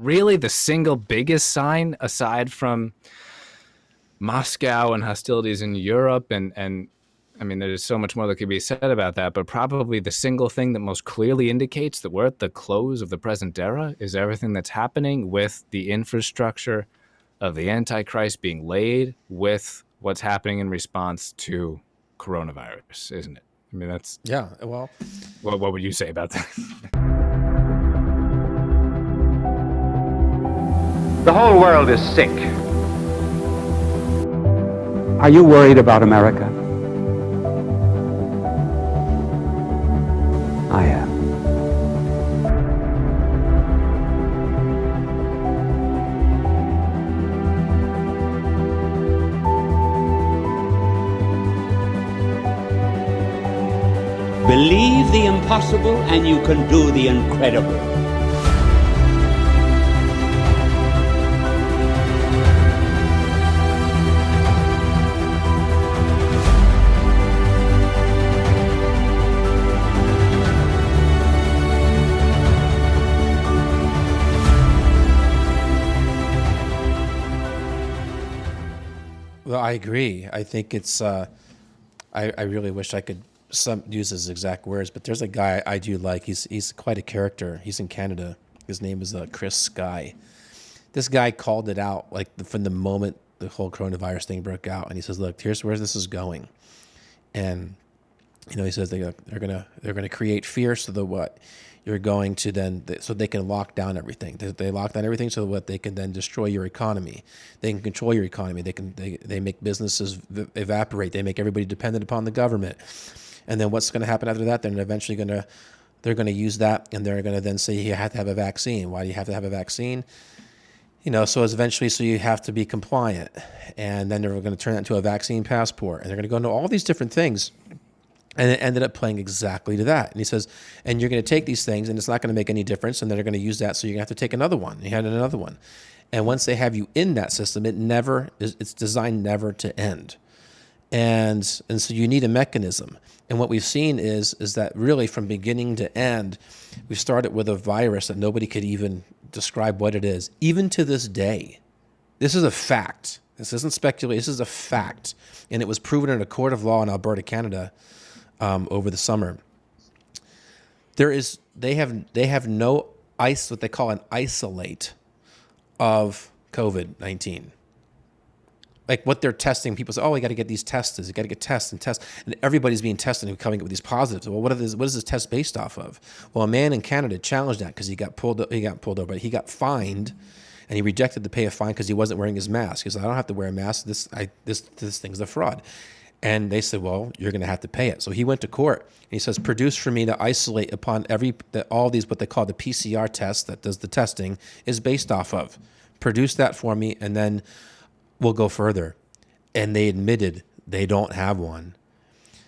really the single biggest sign, aside from Moscow and hostilities in Europe, and I mean, there's so much more that could be said about that, but probably the single thing that most clearly indicates that we're at the close of the present era is everything that's happening with the infrastructure of the Antichrist being laid with what's happening in response to coronavirus, isn't it? I mean, that's Yeah. Well, what would you say about that? The whole world is sick. Are you worried about America? I am. Believe the impossible and you can do the incredible. well, I agree. I think it's. I really wish I could use his exact words, but there's a guy I do like. He's quite a character. He's in Canada. His name is Chris Sky. This guy called it out like from the moment the whole coronavirus thing broke out, and he says, "Look, here's where this is going," and he says they're gonna create fear so that what you're going to then so they can lock down everything. They lock down everything so what they can then destroy your economy. They can control your economy. They make businesses evaporate. They make everybody dependent upon the government. And then what's going to happen after that? They're eventually they're going to use that, and they're going to then say you have to have a vaccine. Why do you have to have a vaccine? So it's eventually, so you have to be compliant, and then they're going to turn that into a vaccine passport, and they're going to go into all these different things. And it ended up playing exactly to that. And he says, and you're going to take these things, and it's not going to make any difference, and then they're going to use that, so you're going to have to take another one. And you had another one. And once they have you in that system, it's designed never to end. And so you need a mechanism. And what we've seen is that really from beginning to end, we started with a virus that nobody could even describe what it is, even to this day. This is a fact. This isn't speculation. This is a fact. And it was proven in a court of law in Alberta, Canada, over the summer. They have no what they call an isolate of COVID-19. Like what they're testing, people say, "Oh, you got to get these tests. You got to get tests and tests," and everybody's being tested and coming up with these positives. Well, what is this test based off of? Well, a man in Canada challenged that because he got pulled over, but he got fined, and he rejected to pay a fine because he wasn't wearing his mask. He said, "I don't have to wear a mask. This thing's a fraud." And they said, "Well, you're going to have to pay it." So he went to court, and he says, "Produce for me to isolate upon all these what they call the PCR test that does the testing is based off of. Produce that for me, and then we'll go further." And they admitted they don't have one.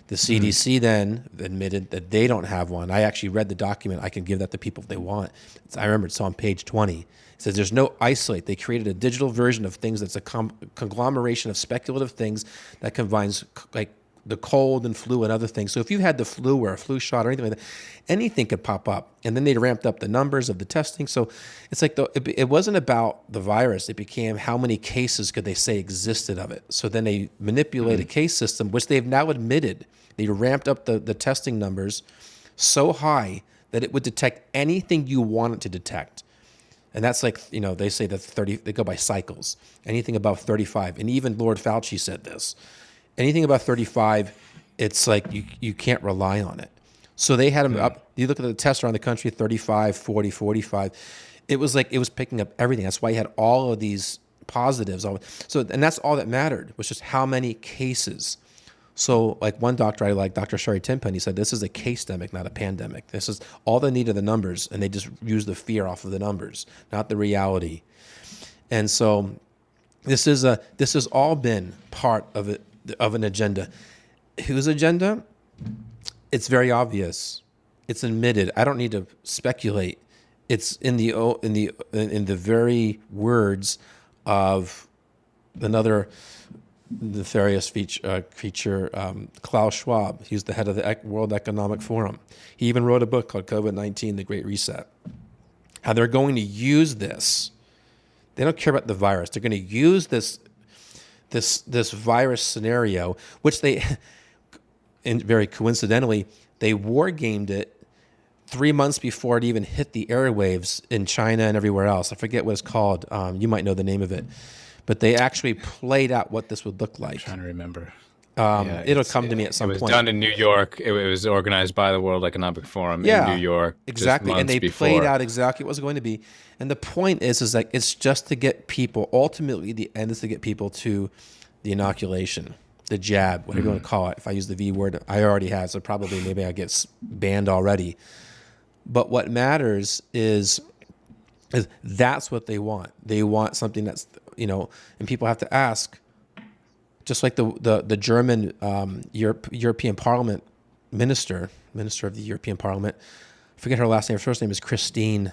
The CDC then admitted that they don't have one. I actually read the document. I can give that to people if they want. I remember it's on page 20. It says there's no isolate. They created a digital version of things that's a conglomeration of speculative things that combines like the cold and flu and other things. So if you had the flu or a flu shot or anything like that, anything could pop up. And then they ramped up the numbers of the testing. So it's like it wasn't about the virus. It became how many cases could they say existed of it. So then they manipulate a case system, which they've now admitted. They ramped up the testing numbers so high that it would detect anything you want it to detect. And that's like, they say that they go by cycles. Anything above 35. And even Lord Fauci said this. Anything above 35, it's like you can't rely on it. So they had them up. You look at the tests around the country, 35, 40, 45. It was like it was picking up everything. That's why you had all of these positives. And that's all that mattered, was just how many cases. So like one doctor I like, Dr. Sherry Timpen, he said, this is a case-demic, not a pandemic. This is all they need are the numbers, and they just use the fear off of the numbers, not the reality. And so this has all been part of it. Of an agenda. Whose agenda? It's very obvious. It's admitted. I don't need to speculate. It's in the very words of another nefarious creature, Klaus Schwab. He's the head of the World Economic Forum. He even wrote a book called COVID-19: The Great Reset. how they're going to use this. They don't care about the virus. They're going to use this virus scenario, which they, and very coincidentally, they war gamed it 3 months before it even hit the airwaves in China and everywhere else. I forget what it's called. You might know the name of it. But they actually played out what this would look like. I'm trying to remember. It'll come to me at some point. It was done in New York. It was organized by the World Economic Forum in New York. Exactly. And they played out exactly what it was going to be. And the point is like it's just to get people, ultimately the end is to get people to the inoculation, the jab, whatever you want to call it. If I use the V word, I already have, so probably maybe I get banned already. But what matters is that's what they want. They want something that's, and people have to ask, just like the German European Parliament minister of the European Parliament, I forget her last name. Her first name is Christine.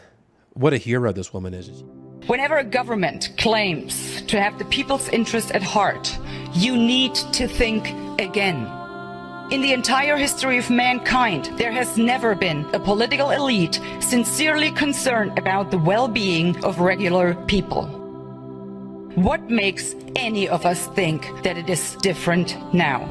What a hero this woman is. Whenever a government claims to have the people's interest at heart, you need to think again. In the entire history of mankind, there has never been a political elite sincerely concerned about the well-being of regular people. What makes any of us think that it is different now?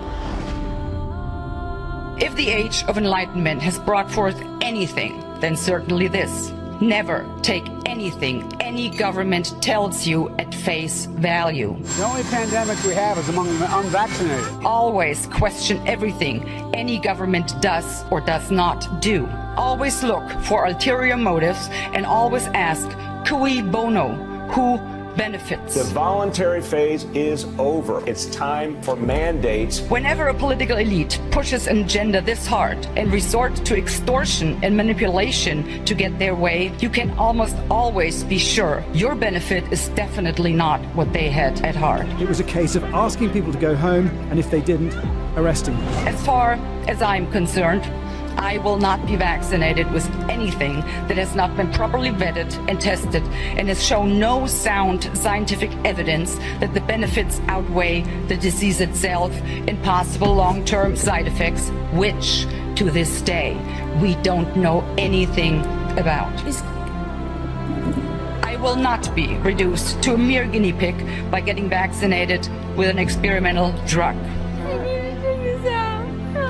If the age of enlightenment has brought forth anything, then certainly this. Never take anything any government tells you at face value. The only pandemic we have is among the unvaccinated. Always question everything any government does or does not do. Always look for ulterior motives and always ask, cui bono, who benefits. The voluntary phase is over. It's time for mandates. Whenever a political elite pushes an agenda this hard and resort to extortion and manipulation to get their way, you can almost always be sure your benefit is definitely not what they had at heart. It was a case of asking people to go home, and if they didn't, arresting them. As far as I'm concerned, I will not be vaccinated with anything that has not been properly vetted and tested and has shown no sound scientific evidence that the benefits outweigh the disease itself and possible long-term side effects, which, to this day, we don't know anything about. I will not be reduced to a mere guinea pig by getting vaccinated with an experimental drug.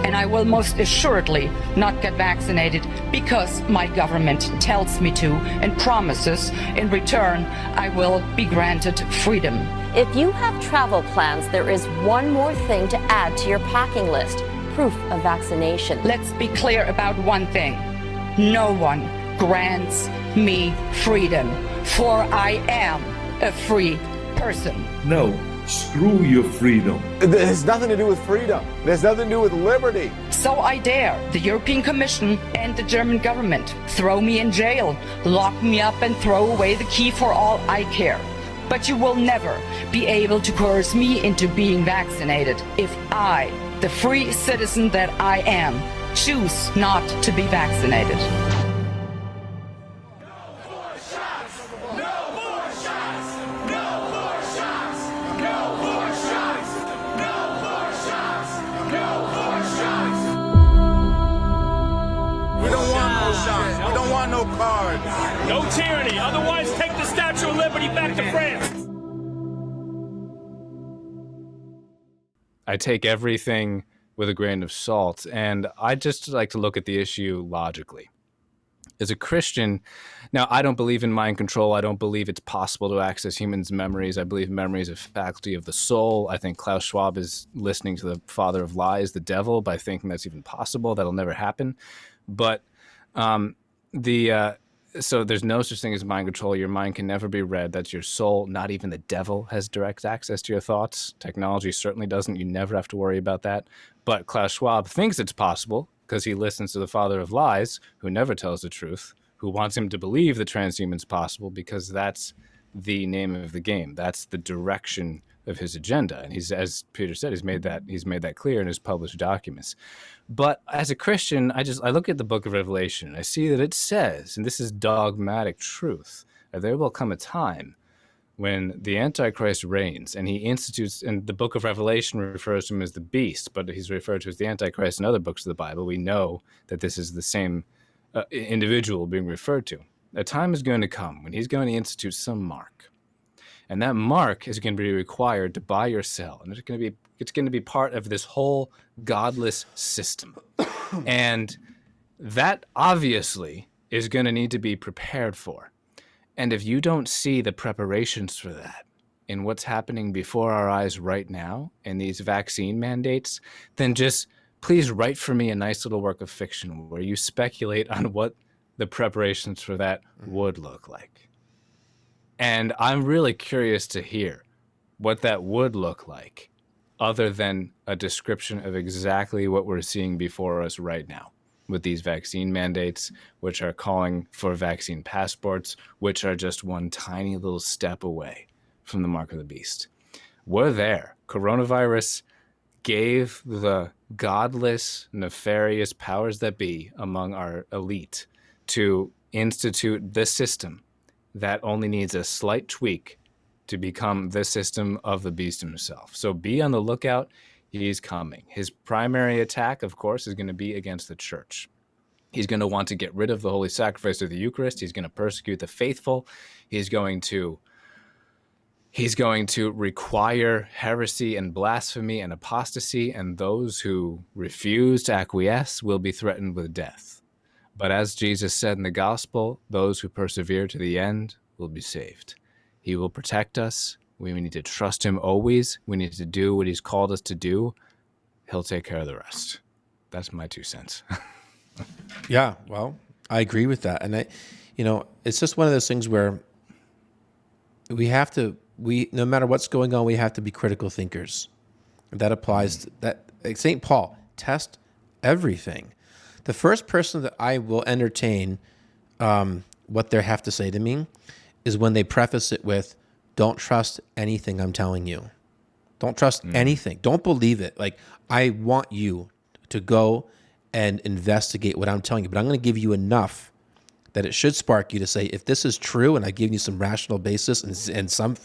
And I will most assuredly not get vaccinated because my government tells me to and promises in return I will be granted freedom. If you have travel plans, there is one more thing to add to your packing list: proof of vaccination. Let's be clear about one thing. No one grants me freedom, for I am a free person. No. Screw your freedom. It has nothing to do with freedom. It has nothing to do with liberty. So I dare the European Commission and the German government throw me in jail, lock me up and throw away the key for all I care. But you will never be able to coerce me into being vaccinated if I, the free citizen that I am, choose not to be vaccinated. No tyranny, otherwise take the Statue of Liberty back to France. I take everything with a grain of salt, and I just like to look at the issue logically. As a Christian, now I don't believe in mind control. I don't believe it's possible to access humans' memories. I believe memory is a faculty of the soul. I think Klaus Schwab is listening to the father of lies, the devil, by thinking that's even possible. That'll never happen. But so there's no such thing as mind control. Your mind can never be read. That's your soul. Not even the devil has direct access to your thoughts. Technology certainly doesn't. You never have to worry about that. But Klaus Schwab thinks it's possible because he listens to the father of lies, who never tells the truth, who wants him to believe the transhuman's possible because that's the name of the game. That's the direction of his agenda. And he's, as Peter said, he's made that clear in his published documents. But as a Christian, I look at the book of Revelation and I see that it says, and this is dogmatic truth, that there will come a time when the Antichrist reigns and he institutes, and the book of Revelation refers to him as the beast, but he's referred to as the Antichrist in other books of the Bible. We know that this is the same individual being referred to. a time is going to come when he's going to institute some mark. And that mark is going to be required to buy or sell. And it's going to be part of this whole godless system. And that obviously is going to need to be prepared for. And if you don't see the preparations for that in what's happening before our eyes right now in these vaccine mandates, then just please write for me a nice little work of fiction where you speculate on what the preparations for that would look like. And I'm really curious to hear what that would look like other than a description of exactly what we're seeing before us right now with these vaccine mandates, which are calling for vaccine passports, which are just one tiny little step away from the mark of the beast. We're there. Coronavirus gave the godless, nefarious powers that be among our elite to institute this system that only needs a slight tweak to become the system of the beast himself. So be on the lookout. He's coming. His primary attack, of course, is going to be against the church. He's going to want to get rid of the holy sacrifice of the Eucharist. He's going to persecute the faithful. He's going to require heresy and blasphemy and apostasy, and those who refuse to acquiesce will be threatened with death. But as Jesus said in the gospel, those who persevere to the end will be saved. He will protect us. We need to trust him always. We need to do what he's called us to do. He'll take care of the rest. That's my 2 cents. Yeah, well, I agree with that. And it's just one of those things where no matter what's going on, we have to be critical thinkers. That applies to that. Like St. Paul, test everything. The first person that I will entertain what they have to say to me is when they preface it with, don't trust anything I'm telling you. Don't trust anything. Don't believe it. Like, I want you to go and investigate what I'm telling you, but I'm going to give you enough that it should spark you to say, if this is true, and I give you some rational basis and some,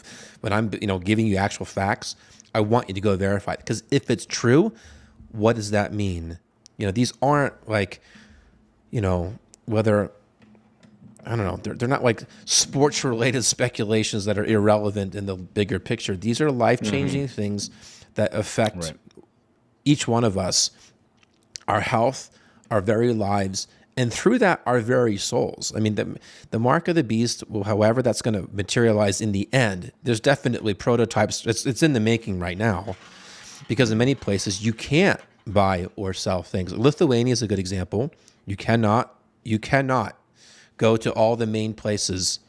when I'm giving you actual facts, I want you to go verify it. Because if it's true, what does that mean? These aren't like, whether, I don't know, they're not like sports-related speculations that are irrelevant in the bigger picture. These are life-changing things that affect each one of us, our health, our very lives, and through that, our very souls. I mean, the mark of the beast, however that's going to materialize in the end, there's definitely prototypes. It's in the making right now, because in many places you can't buy or sell things. Lithuania is a good example. You cannot go to all the main places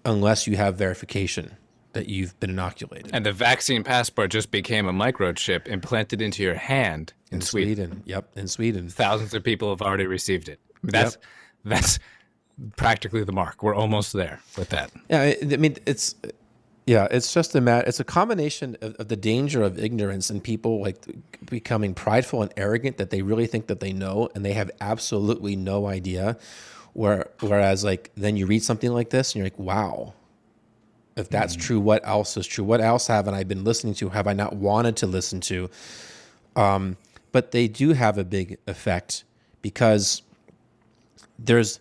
unless you have verification that you've been inoculated. And the vaccine passport just became a microchip implanted into your hand in Sweden. Yep, in Sweden. Thousands of people have already received it. That's practically the mark. We're almost there with that. Yeah, I mean, it's just it's a combination of the danger of ignorance and people like becoming prideful and arrogant that they really think that they know and they have absolutely no idea. Whereas like then you read something like this and you're like, wow, if that's true, what else is true? What else haven't I been listening to? Have I not wanted to listen to? But they do have a big effect because there's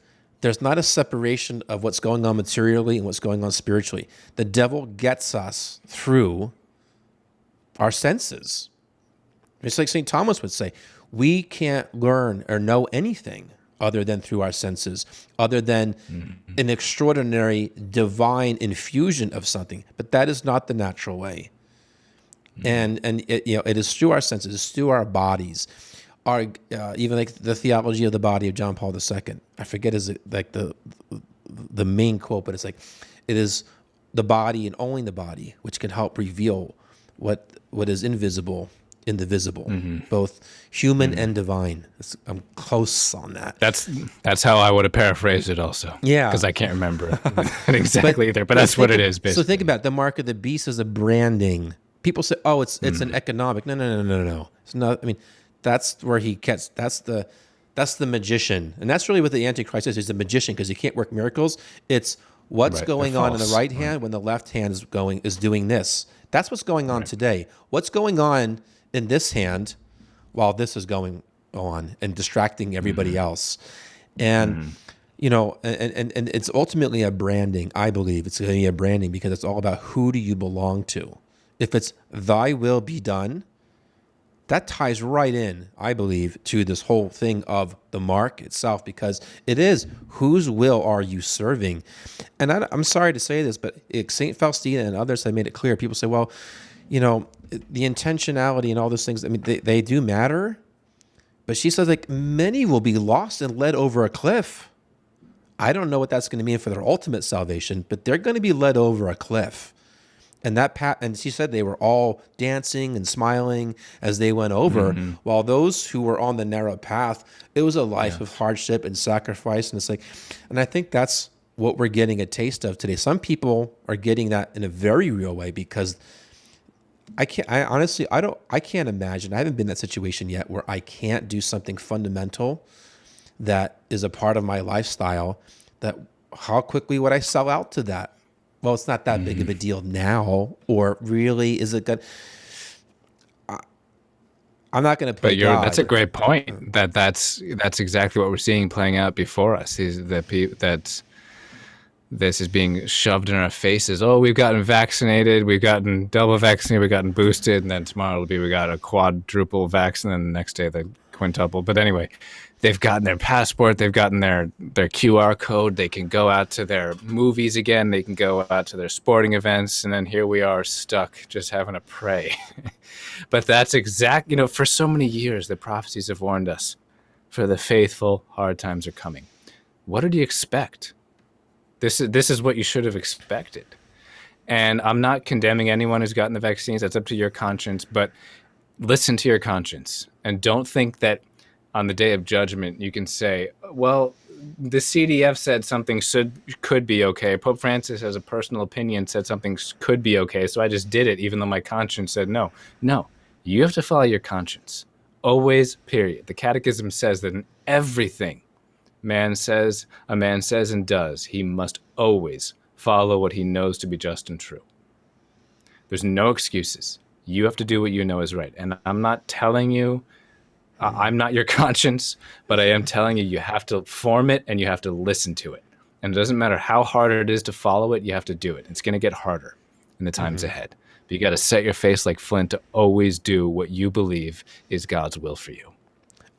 not a separation of what's going on materially and what's going on spiritually. The devil gets us through our senses. It's like St. Thomas would say, we can't learn or know anything other than through our senses, other than an extraordinary divine infusion of something. But that is not the natural way. And it is through our senses, it's through our bodies. Our even like the theology of the body of John Paul II. I forget is it like the main quote, but it's like it is the body and only the body which can help reveal what is invisible in the visible, both human and divine. I'm close on that. That's how I would have paraphrased it also. Yeah, because I can't remember it exactly either. But that's what it is. Basically. So think about it. The mark of the beast is a branding. People say, "Oh, it's an economic." No. It's not. I mean, that's where he gets. That's the magician, and that's really what the Antichrist is. He's a magician because he can't work miracles. It's what's going on in the right hand when the left hand is doing this. That's what's going on today. What's going on in this hand while this is going on and distracting everybody else. And and it's ultimately a branding. I believe it's going to be a branding because it's all about who do you belong to. If it's thy will be done, that ties right in, I believe, to this whole thing of the mark itself, because it is whose will are you serving? And I'm sorry to say this, but St. Faustina and others have made it clear. People say, well, the intentionality and all those things, I mean, they do matter. But she says, like, many will be lost and led over a cliff. I don't know what that's going to mean for their ultimate salvation, but they're going to be led over a cliff. And she said they were all dancing and smiling as they went over, while those who were on the narrow path, it was a life of hardship and sacrifice. And it's like, and I think that's what we're getting a taste of today. Some people are getting that in a very real way, because I can't imagine. I haven't been in that situation yet where I can't do something fundamental that is a part of my lifestyle. That how quickly would I sell out to that? Well, it's not that big of a deal now, or really is it good? I'm not going to play God. That's a great point. That's exactly what we're seeing playing out before us. That this is being shoved in our faces. Oh, we've gotten vaccinated, we've gotten double vaccinated, we've gotten boosted, and then tomorrow it'll be we got a quadruple vaccine, and the next day the quintuple. But anyway, they've gotten their passport, they've gotten their QR code, they can go out to their movies again, they can go out to their sporting events, and then here we are stuck just having to pray. But that's for so many years the prophecies have warned us, for the faithful, hard times are coming. What did you expect? This is what you should have expected. And I'm not condemning anyone who's gotten the vaccines. That's up to your conscience. But listen to your conscience. And don't think that on the day of judgment you can say, well, the CDF said something could be okay. Pope Francis, as a personal opinion, said something could be okay, so I just did it, even though my conscience said no. No, you have to follow your conscience. Always, period. The Catechism says that in everything a man says and does, he must always follow what he knows to be just and true. There's no excuses. You have to do what you know is right. And I'm not telling you, I'm not your conscience, but I am telling you, you have to form it and you have to listen to it. And it doesn't matter how hard it is to follow it, you have to do it. It's going to get harder in the times ahead. But you got to set your face like flint to always do what you believe is God's will for you.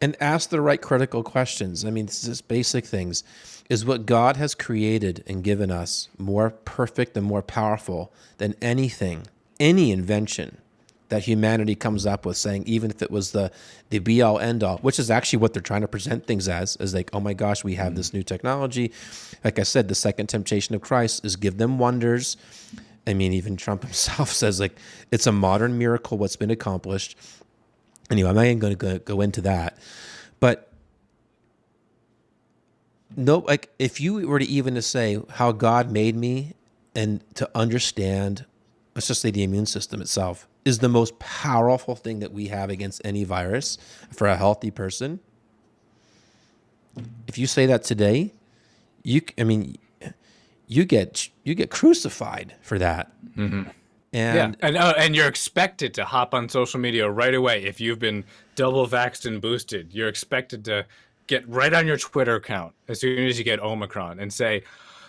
And ask the right critical questions. I mean, it's just basic things. Is what God has created and given us more perfect and more powerful than anything, any invention that humanity comes up with, saying, even if it was the be-all, end-all, which is actually what they're trying to present things as like, oh my gosh, we have this new technology. Like I said, the second temptation of Christ is give them wonders. I mean, even Trump himself says, like, it's a modern miracle what's been accomplished. Anyway, I'm not even going to go into that. But no, like, if you were to even to say how God made me and to understand, let's just say the immune system itself is the most powerful thing that we have against any virus for a healthy person. If you say that today, you get crucified for that. Mm-hmm. And you're expected to hop on social media right away. If you've been double vaxxed and boosted, you're expected to get right on your Twitter account as soon as you get Omicron and say,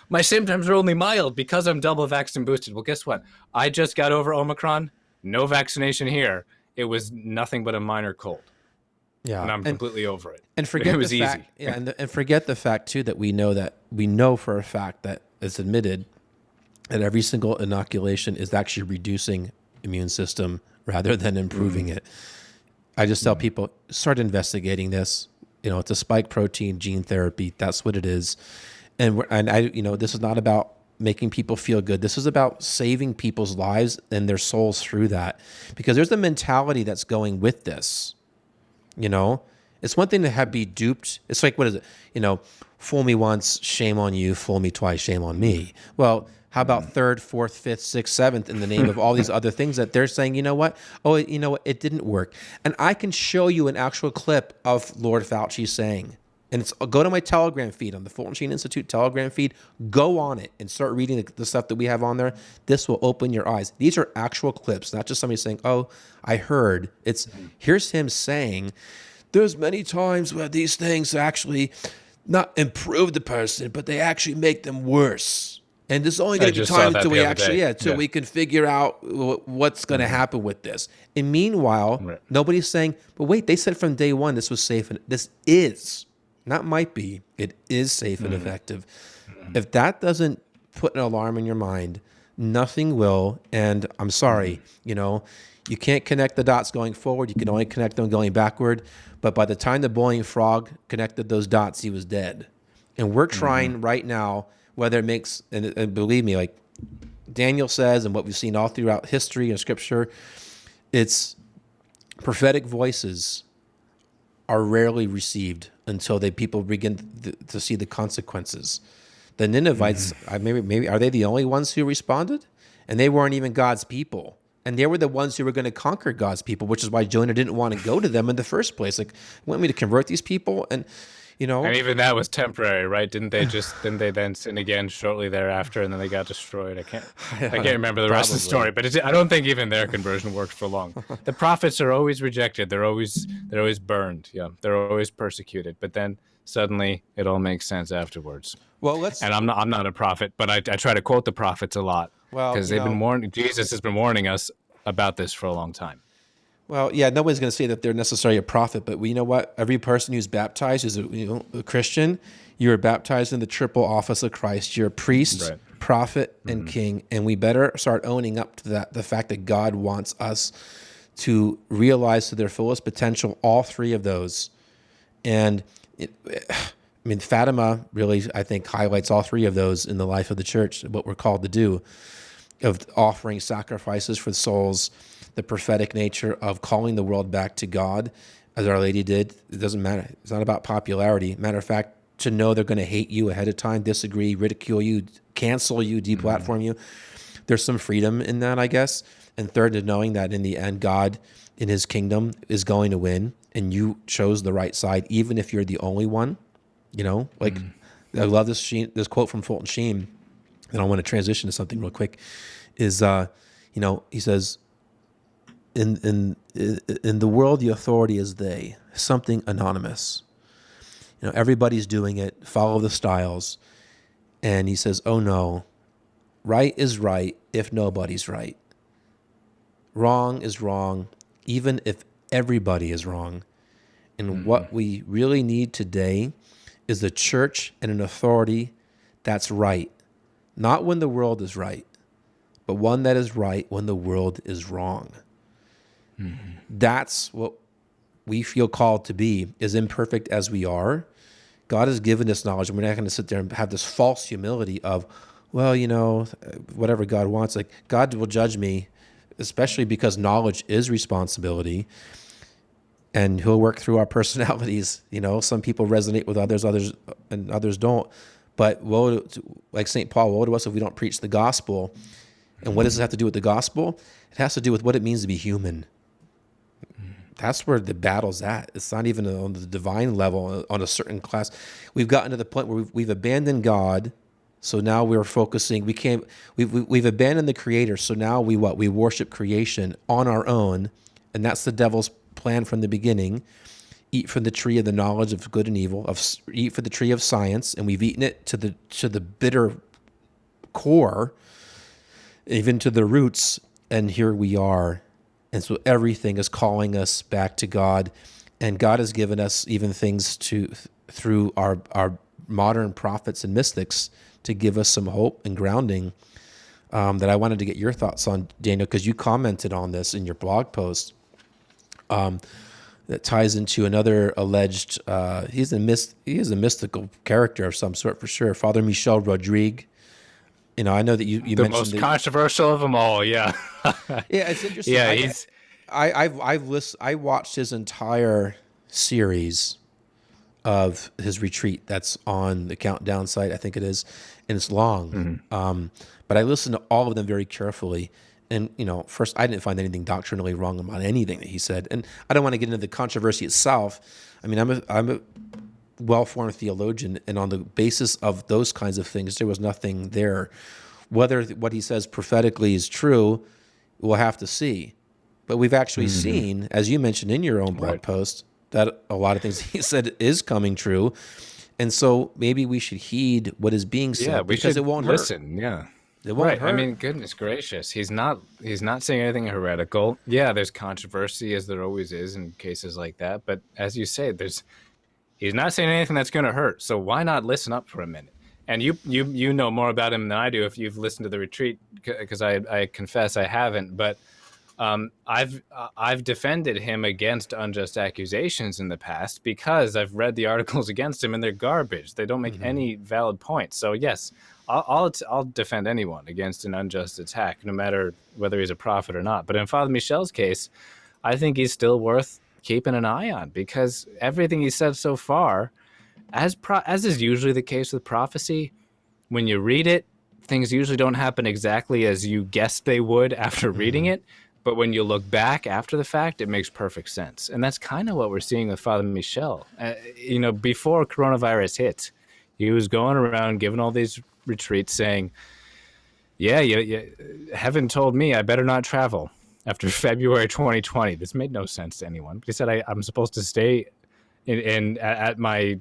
my symptoms are only mild because I'm double vaxxed and boosted. Well, guess what? I just got over Omicron. No vaccination here. It was nothing but a minor cold. Yeah, and I'm completely over it. And forget it was the fact, easy. Yeah, and forget the fact too that we know for a fact that it's admitted that every single inoculation is actually reducing immune system rather than improving it. I just tell people, start investigating this. It's a spike protein gene therapy. That's what it is. And this is not about making people feel good. This is about saving people's lives and their souls through that, because there's a mentality that's going with this. It's one thing to be duped. It's like, what is it? Fool me once, shame on you. Fool me twice, shame on me. Well, how about third, fourth, fifth, sixth, seventh in the name of all these other things that they're saying, you know what? Oh, you know what? It didn't work. And I can show you an actual clip of Lord Fauci saying, and go to my Telegram feed, on the Fulton Sheen Institute Telegram feed, go on it and start reading the stuff that we have on there. This will open your eyes. These are actual clips, not just somebody saying, oh, I heard. Here's him saying, there's many times where these things actually, not improve the person, but they actually make them worse. And there's only going to be just saw time that until the we other actually, day. until Yeah. we can figure out what's going to happen with this. And meanwhile, Right. nobody's saying, but wait, they said from day one this was safe. And this is, not might be, it is safe and effective. If that doesn't put an alarm in your mind, nothing will. And I'm sorry, you can't connect the dots going forward. You can only connect them going backward. But by the time the boiling frog connected those dots, he was dead. And we're trying right now, whether it makes, and believe me, like Daniel says, and what we've seen all throughout history and scripture, it's prophetic voices are rarely received until people begin to see the consequences. The Ninevites, maybe are they the only ones who responded? And they weren't even God's people. And they were the ones who were going to conquer God's people, which is why Jonah didn't want to go to them in the first place. Like, want me to convert these people? And, And even that was temporary, right? Didn't they then sin again shortly thereafter, and then they got destroyed? I can't remember the rest of the story, but I don't think even their conversion worked for long. The prophets are always rejected. They're always burned. Yeah, they're always persecuted. But then suddenly it all makes sense afterwards. Well, And I'm not a prophet, but I try to quote the prophets a lot because they've been warning. Jesus has been warning us about this for a long time. Well, yeah, nobody's going to say that they're necessarily a prophet, but you know what? Every person who's baptized is a Christian. You are baptized in the triple office of Christ. You're a priest, prophet, and king, and we better start owning up to that. The fact that God wants us to realize to their fullest potential all three of those, and Fatima really, I think, highlights all three of those in the life of the church. What we're called to do, of offering sacrifices for souls. The prophetic nature of calling the world back to God, as Our Lady did. It doesn't matter. It's not about popularity. Matter of fact, to know they're going to hate you ahead of time, disagree, ridicule you, cancel you, deplatform you. There's some freedom in that, I guess. And third, to knowing that in the end, God in his kingdom is going to win, and you chose the right side, even if you're the only one. I love this quote from Fulton Sheen, and I want to transition to something real quick, is, he says, in the world, the authority is they, something anonymous. Everybody's doing it, follow the styles. And he says, oh no, right is right if nobody's right. Wrong is wrong, even if everybody is wrong. And what we really need today is a church and an authority that's right. Not when the world is right, but one that is right when the world is wrong. That's what we feel called to be, as imperfect as we are. God has given us knowledge, and we're not going to sit there and have this false humility of, well, whatever God wants. Like, God will judge me, especially because knowledge is responsibility, and he'll work through our personalities. Some people resonate with others and others don't. But like St. Paul, woe to us if we don't preach the gospel. And what does it have to do with the gospel? It has to do with what it means to be human. That's where the battle's at. It's not even on the divine level, on a certain class. We've gotten to the point where we've abandoned God, so now we're focusing. We've abandoned the Creator, so now we worship creation on our own, and that's the devil's plan from the beginning. Eat from the tree of the knowledge of good and evil. Eat from the tree of science, and we've eaten it to the bitter core, even to the roots. And here we are. And so everything is calling us back to God, and God has given us even things through our modern prophets and mystics to give us some hope and grounding that I wanted to get your thoughts on, Daniel, because you commented on this in your blog post. That ties into another alleged. He is a mystical character of some sort for sure. Father Michel Rodrigue. I know that you the mentioned most controversial of them all. Yeah, yeah, it's interesting. Yeah, I watched his entire series of his retreat. That's on the Countdown site, I think it is, and it's long. But I listened to all of them very carefully. And, first, I didn't find anything doctrinally wrong about anything that he said. And I don't want to get into the controversy itself. I mean, I'm a well-formed theologian, and on the basis of those kinds of things, there was nothing there. Whether what he says prophetically is true, we'll have to see. But we've actually seen, as you mentioned in your own blog post, that a lot of things he said is coming true. And so maybe we should heed what is being said, Yeah, we because should it won't listen. hurt. Yeah. It won't Right. hurt. I mean, goodness gracious. He's not saying anything heretical. Yeah, there's controversy, as there always is in cases like that, but as you say, he's not saying anything that's going to hurt. So why not listen up for a minute? And you know more about him than I do if you've listened to the retreat, because I confess I haven't, but I've defended him against unjust accusations in the past because I've read the articles against him and they're garbage. They don't make any valid points. So yes, I'll defend anyone against an unjust attack, no matter whether he's a prophet or not. But in Father Michel's case, I think he's still worth keeping an eye on, because everything he said so far, as is usually the case with prophecy, when you read it, things usually don't happen exactly as you guessed they would after reading it. But when you look back after the fact, it makes perfect sense. And that's kind of what we're seeing with Father Michel. Before coronavirus hit, he was going around giving all these retreats saying, yeah, heaven told me I better not travel after February 2020. This made no sense to anyone. He said, I'm supposed to stay at my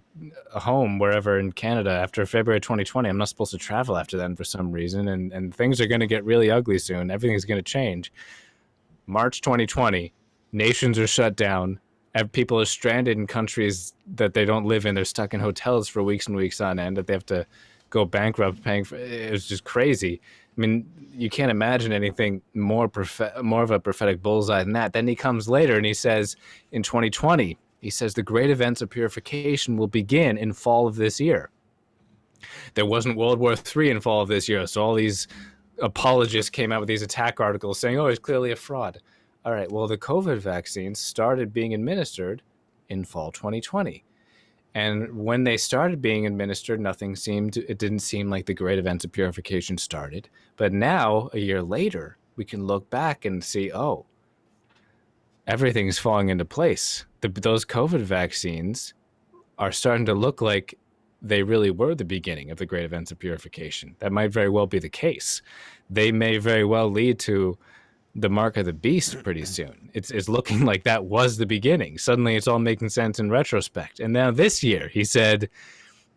home wherever in Canada after February 2020. I'm not supposed to travel after then for some reason. And things are going to get really ugly soon. Everything's going to change. March 2020, nations are shut down. People are stranded in countries that they don't live in. They're stuck in hotels for weeks and weeks on end, that they have to go bankrupt paying for. It was just crazy. I mean, you can't imagine anything more of a prophetic bullseye than that. Then he comes later and he says, in 2020, he says the great events of purification will begin in fall of this year. There wasn't World War III in fall of this year, so all these apologists came out with these attack articles saying, oh, he's clearly a fraud. All right, well, the COVID vaccines started being administered in fall 2020. And when they started being administered, it didn't seem like the great events of purification started. But now, a year later, we can look back and see, oh, everything's falling into place. Those COVID vaccines are starting to look like they really were the beginning of the great events of purification. That might very well be the case. They may very well lead to the mark of the beast pretty soon. It's looking like that was the beginning. Suddenly it's all making sense in retrospect. And now this year, he said,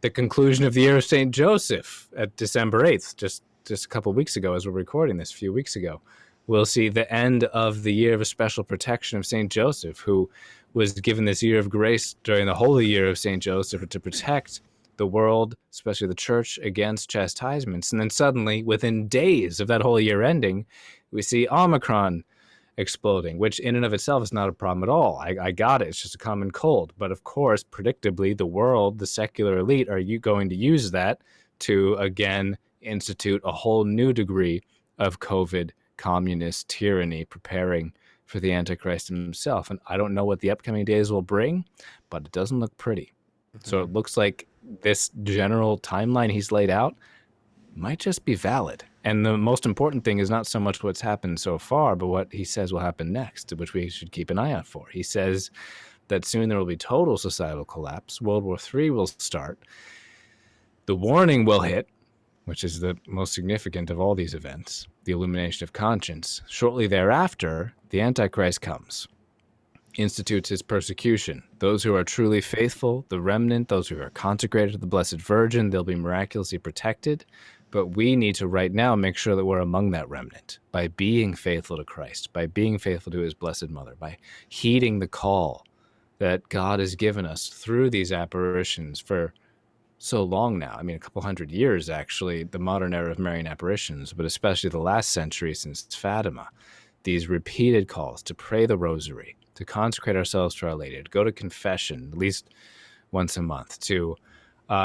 the conclusion of the year of St. Joseph at December 8th, just a couple of weeks ago, as we're recording this, a few weeks ago, we'll see the end of the year of a special protection of St. Joseph, who was given this year of grace during the holy year of St. Joseph to protect the world, especially the church, against chastisements. And then suddenly, within days of that whole year ending, we see Omicron exploding, which in and of itself is not a problem at all. I got it. It's just a common cold. But of course, predictably, the world, the secular elite, are you going to use that to, again, institute a whole new degree of COVID communist tyranny, preparing for the Antichrist himself. And I don't know what the upcoming days will bring, but it doesn't look pretty. So it looks like this general timeline he's laid out might just be valid. And the most important thing is not so much what's happened so far, but what he says will happen next, which we should keep an eye out for. He says that soon there will be total societal collapse. World War III will start. The warning will hit, which is the most significant of all these events, the illumination of conscience. Shortly thereafter, the Antichrist comes, institutes his persecution. Those who are truly faithful, the remnant, those who are consecrated to the Blessed Virgin, they'll be miraculously protected. But we need to right now make sure that we're among that remnant by being faithful to Christ, by being faithful to his Blessed Mother, by heeding the call that God has given us through these apparitions for so long now. I mean, a couple hundred years, actually, the modern era of Marian apparitions, but especially the last century since Fatima. These repeated calls to pray the rosary, to consecrate ourselves to Our Lady, to go to confession at least once a month, to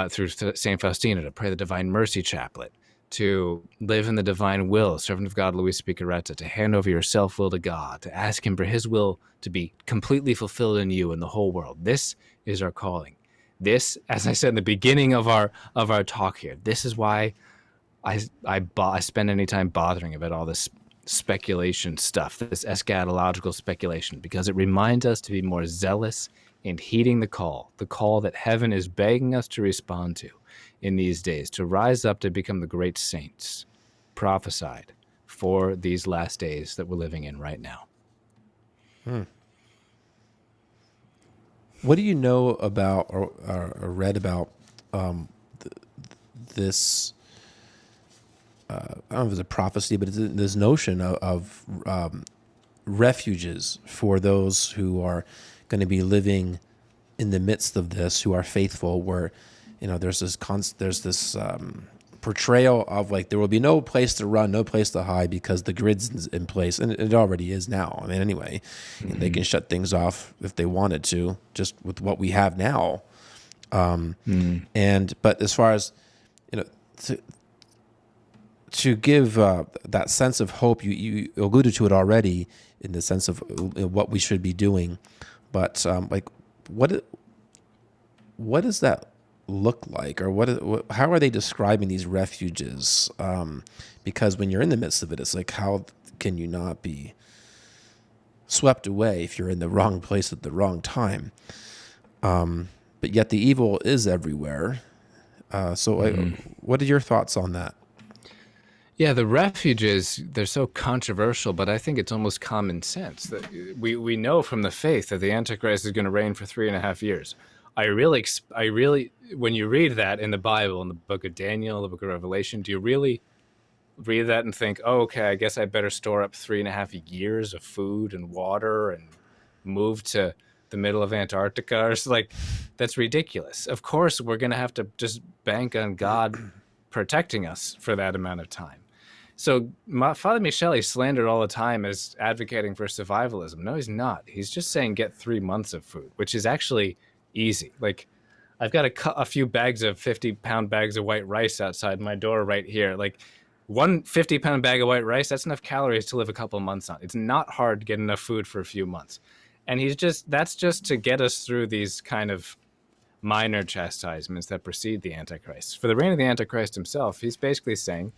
through St. Faustina, to pray the Divine Mercy Chaplet, to live in the divine will, servant of God Luis Picaretta, to hand over your self-will to God, to ask him for his will to be completely fulfilled in you and the whole world. This is our calling. This, as I said in the beginning of our talk here, this is why I spend any time bothering about all this speculation stuff, this eschatological speculation, because it reminds us to be more zealous in heeding the call that heaven is begging us to respond to in these days, to rise up to become the great saints prophesied for these last days that we're living in right now. What do you know about or read about this. I don't know if it's a prophecy, but it's this notion of refuges for those who are going to be living in the midst of this, who are faithful. Where, there's this portrayal of like there will be no place to run, no place to hide because the grid's in place, and it already is now. I mean, anyway, they can shut things off if they wanted to, just with what we have now. But as far as to give that sense of hope, you alluded to it already in the sense of what we should be doing, but like what does that look like, or how are they describing these refuges? Because when you're in the midst of it, it's like, how can you not be swept away if you're in the wrong place at the wrong time? But yet the evil is everywhere. What are your thoughts on that? Yeah, the refuges, they're so controversial, but I think it's almost common sense that we know from the faith that the Antichrist is going to reign for 3.5 years. I really, when you read that in the Bible, in the book of Daniel, the book of Revelation, do you really read that and think, oh, okay, I guess I better store up 3.5 years of food and water and move to the middle of Antarctica? Or like, that's ridiculous. Of course, we're going to have to just bank on God protecting us for that amount of time. So Father Michel, he's slandered all the time as advocating for survivalism. No, he's not. He's just saying get 3 months of food, which is actually easy. Like, I've got a few bags of 50-pound bags of white rice outside my door right here. Like, one 50-pound bag of white rice, that's enough calories to live a couple months on. It's not hard to get enough food for a few months. And that's just to get us through these kind of minor chastisements that precede the Antichrist. For the reign of the Antichrist himself, he's basically saying,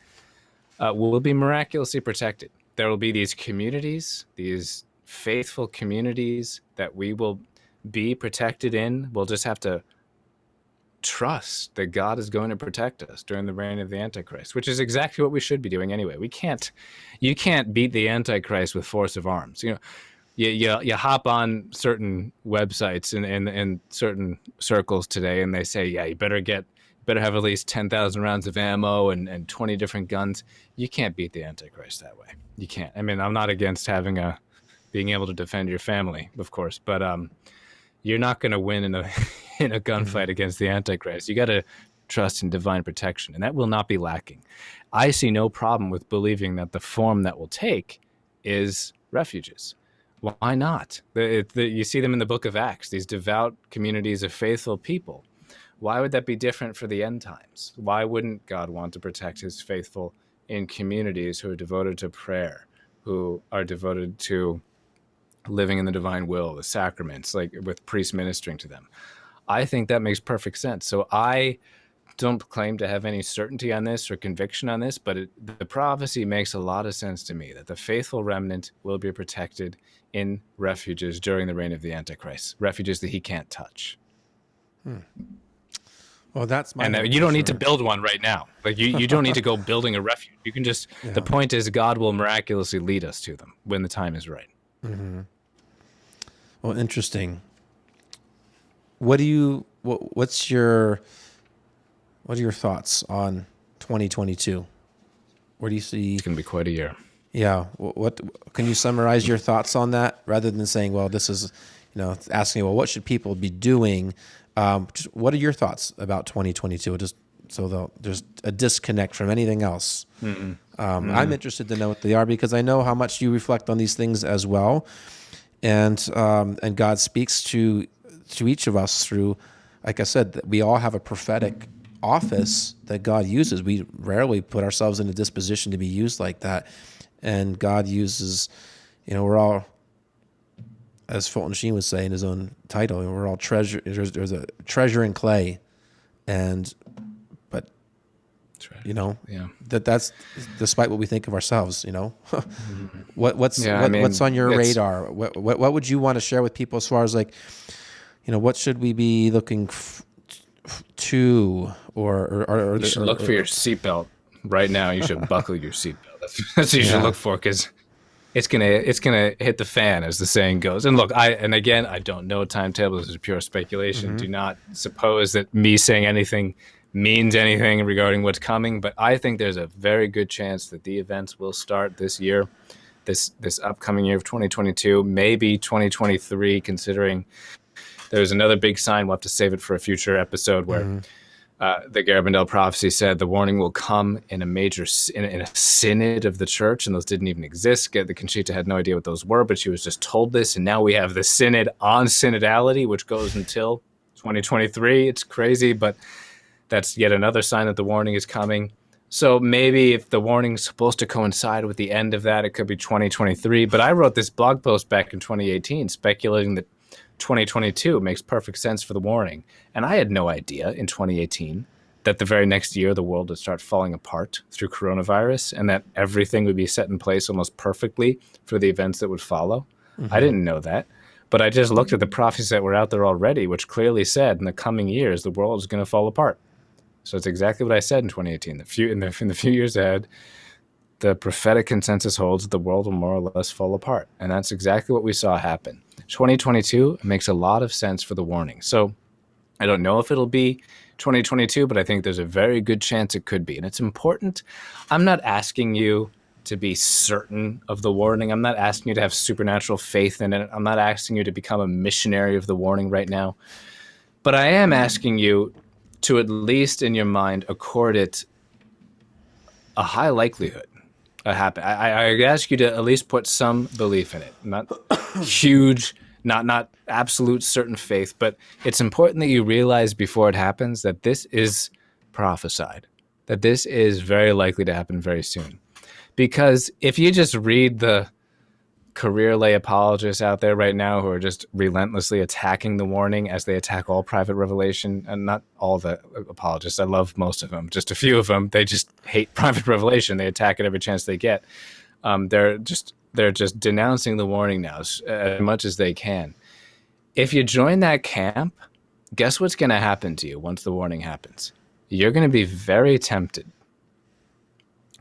we'll be miraculously protected. There will be these communities, these faithful communities that we will be protected in. We'll just have to trust that God is going to protect us during the reign of the Antichrist, which is exactly what we should be doing anyway. You can't beat the Antichrist with force of arms. You hop on certain websites in certain circles today, and they say, yeah, you better have at least 10,000 rounds of ammo and 20 different guns. You can't beat the Antichrist that way. You can't. I mean, I'm not against being able to defend your family, of course, but you're not going to win in a gunfight against the Antichrist. You got to trust in divine protection, and that will not be lacking. I see no problem with believing that the form that will take is refuges. Why not? You see them in the book of Acts, these devout communities of faithful people. Why would that be different for the end times? Why wouldn't God want to protect his faithful in communities who are devoted to prayer, who are devoted to living in the divine will, the sacraments, like with priests ministering to them? I think that makes perfect sense. So I don't claim to have any certainty on this or conviction on this, but the prophecy makes a lot of sense to me that the faithful remnant will be protected in refuges during the reign of the Antichrist, refuges that he can't touch. Well, that's my. And you don't need to build one right now. Like you don't need to go building a refuge. You can just. Yeah. The point is, God will miraculously lead us to them when the time is right. Mm-hmm. Well, interesting. What are your thoughts on 2022? Where do you see? It's going to be quite a year. Yeah. What can you summarize your thoughts on that rather than saying, well, this is, asking, well, what should people be doing? Just what are your thoughts about 2022? Just so there's a disconnect from anything else. I'm interested to know what they are because I know how much you reflect on these things as well, and God speaks to each of us through, like I said, that we all have a prophetic office that God uses. We rarely put ourselves in a disposition to be used like that, and God uses. We're all, as Fulton Sheen would say in his own title, we're all treasure. There's a treasure in clay, but that's despite what we think of ourselves. What's on your radar? What would you want to share with people as far as like, what should we be looking to, or you should look for your seatbelt right now. You should buckle your seatbelt. That's what you should look for, because it's gonna hit the fan, as the saying goes. And look, I don't know timetable. This is pure speculation. Do not suppose that me saying anything means anything regarding what's coming. But I think there's a very good chance that the events will start this year, this upcoming year of 2022, maybe 2023. Considering there's another big sign. We'll have to save it for a future episode where. The Garabandal prophecy said the warning will come in a synod of the church, and those didn't even exist. The Conchita had no idea what those were, but she was just told this, and now we have the synod on synodality, which goes until 2023. It's crazy, but that's yet another sign that the warning is coming. So maybe if the warning's supposed to coincide with the end of that, it could be 2023. But I wrote this blog post back in 2018 speculating that 2022 makes perfect sense for the warning. And I had no idea in 2018 that the very next year the world would start falling apart through coronavirus and that everything would be set in place almost perfectly for the events that would follow. I didn't know that. But I just looked at the prophecies that were out there already, which clearly said in the coming years the world is going to fall apart. So it's exactly what I said in 2018. In the few years ahead, the prophetic consensus holds that the world will more or less fall apart. And that's exactly what we saw happen. 2022 makes a lot of sense for the warning. So I don't know if it'll be 2022, but I think there's a very good chance it could be. And it's important. I'm not asking you to be certain of the warning. I'm not asking you to have supernatural faith in it. I'm not asking you to become a missionary of the warning right now. But I am asking you to, at least in your mind, accord it a high likelihood. I ask you to at least put some belief in it. Not huge, not absolute certain faith, but it's important that you realize before it happens that this is prophesied, that this is very likely to happen very soon. Because if you just read the career lay apologists out there right now who are just relentlessly attacking the warning as they attack all private revelation, and not all the apologists, I love most of them, just a few of them, they just hate private revelation. They attack it every chance they get. They're just denouncing the warning now as much as they can. If you join that camp, guess what's going to happen to you once the warning happens? You're going to be very tempted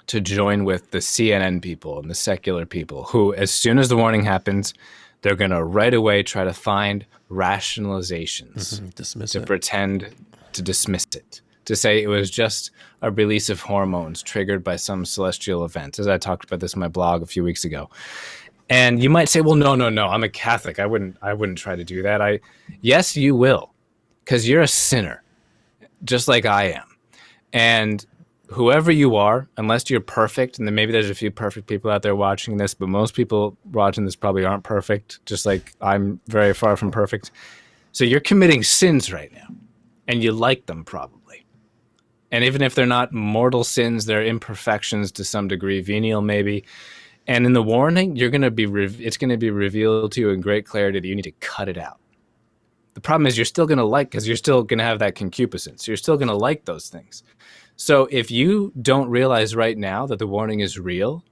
to join with the CNN people and the secular people who, as soon as the warning happens, they're going to right away try to find rationalizations pretend to dismiss it, to say it was just a release of hormones triggered by some celestial event, as I talked about this in my blog a few weeks ago. And you might say, well, no, I'm a Catholic. I wouldn't try to do that. Yes, you will, because you're a sinner, just like I am. And whoever you are, unless you're perfect, and then maybe there's a few perfect people out there watching this, but most people watching this probably aren't perfect, just like I'm very far from perfect. So you're committing sins right now, and you like them probably. And even if they're not mortal sins, they're imperfections to some degree, venial maybe. And in the warning, it's going to be revealed to you in great clarity that you need to cut it out. The problem is you're still going to because you're still going to have that concupiscence. You're still going to like those things. So if you don't realize right now that the warning is real,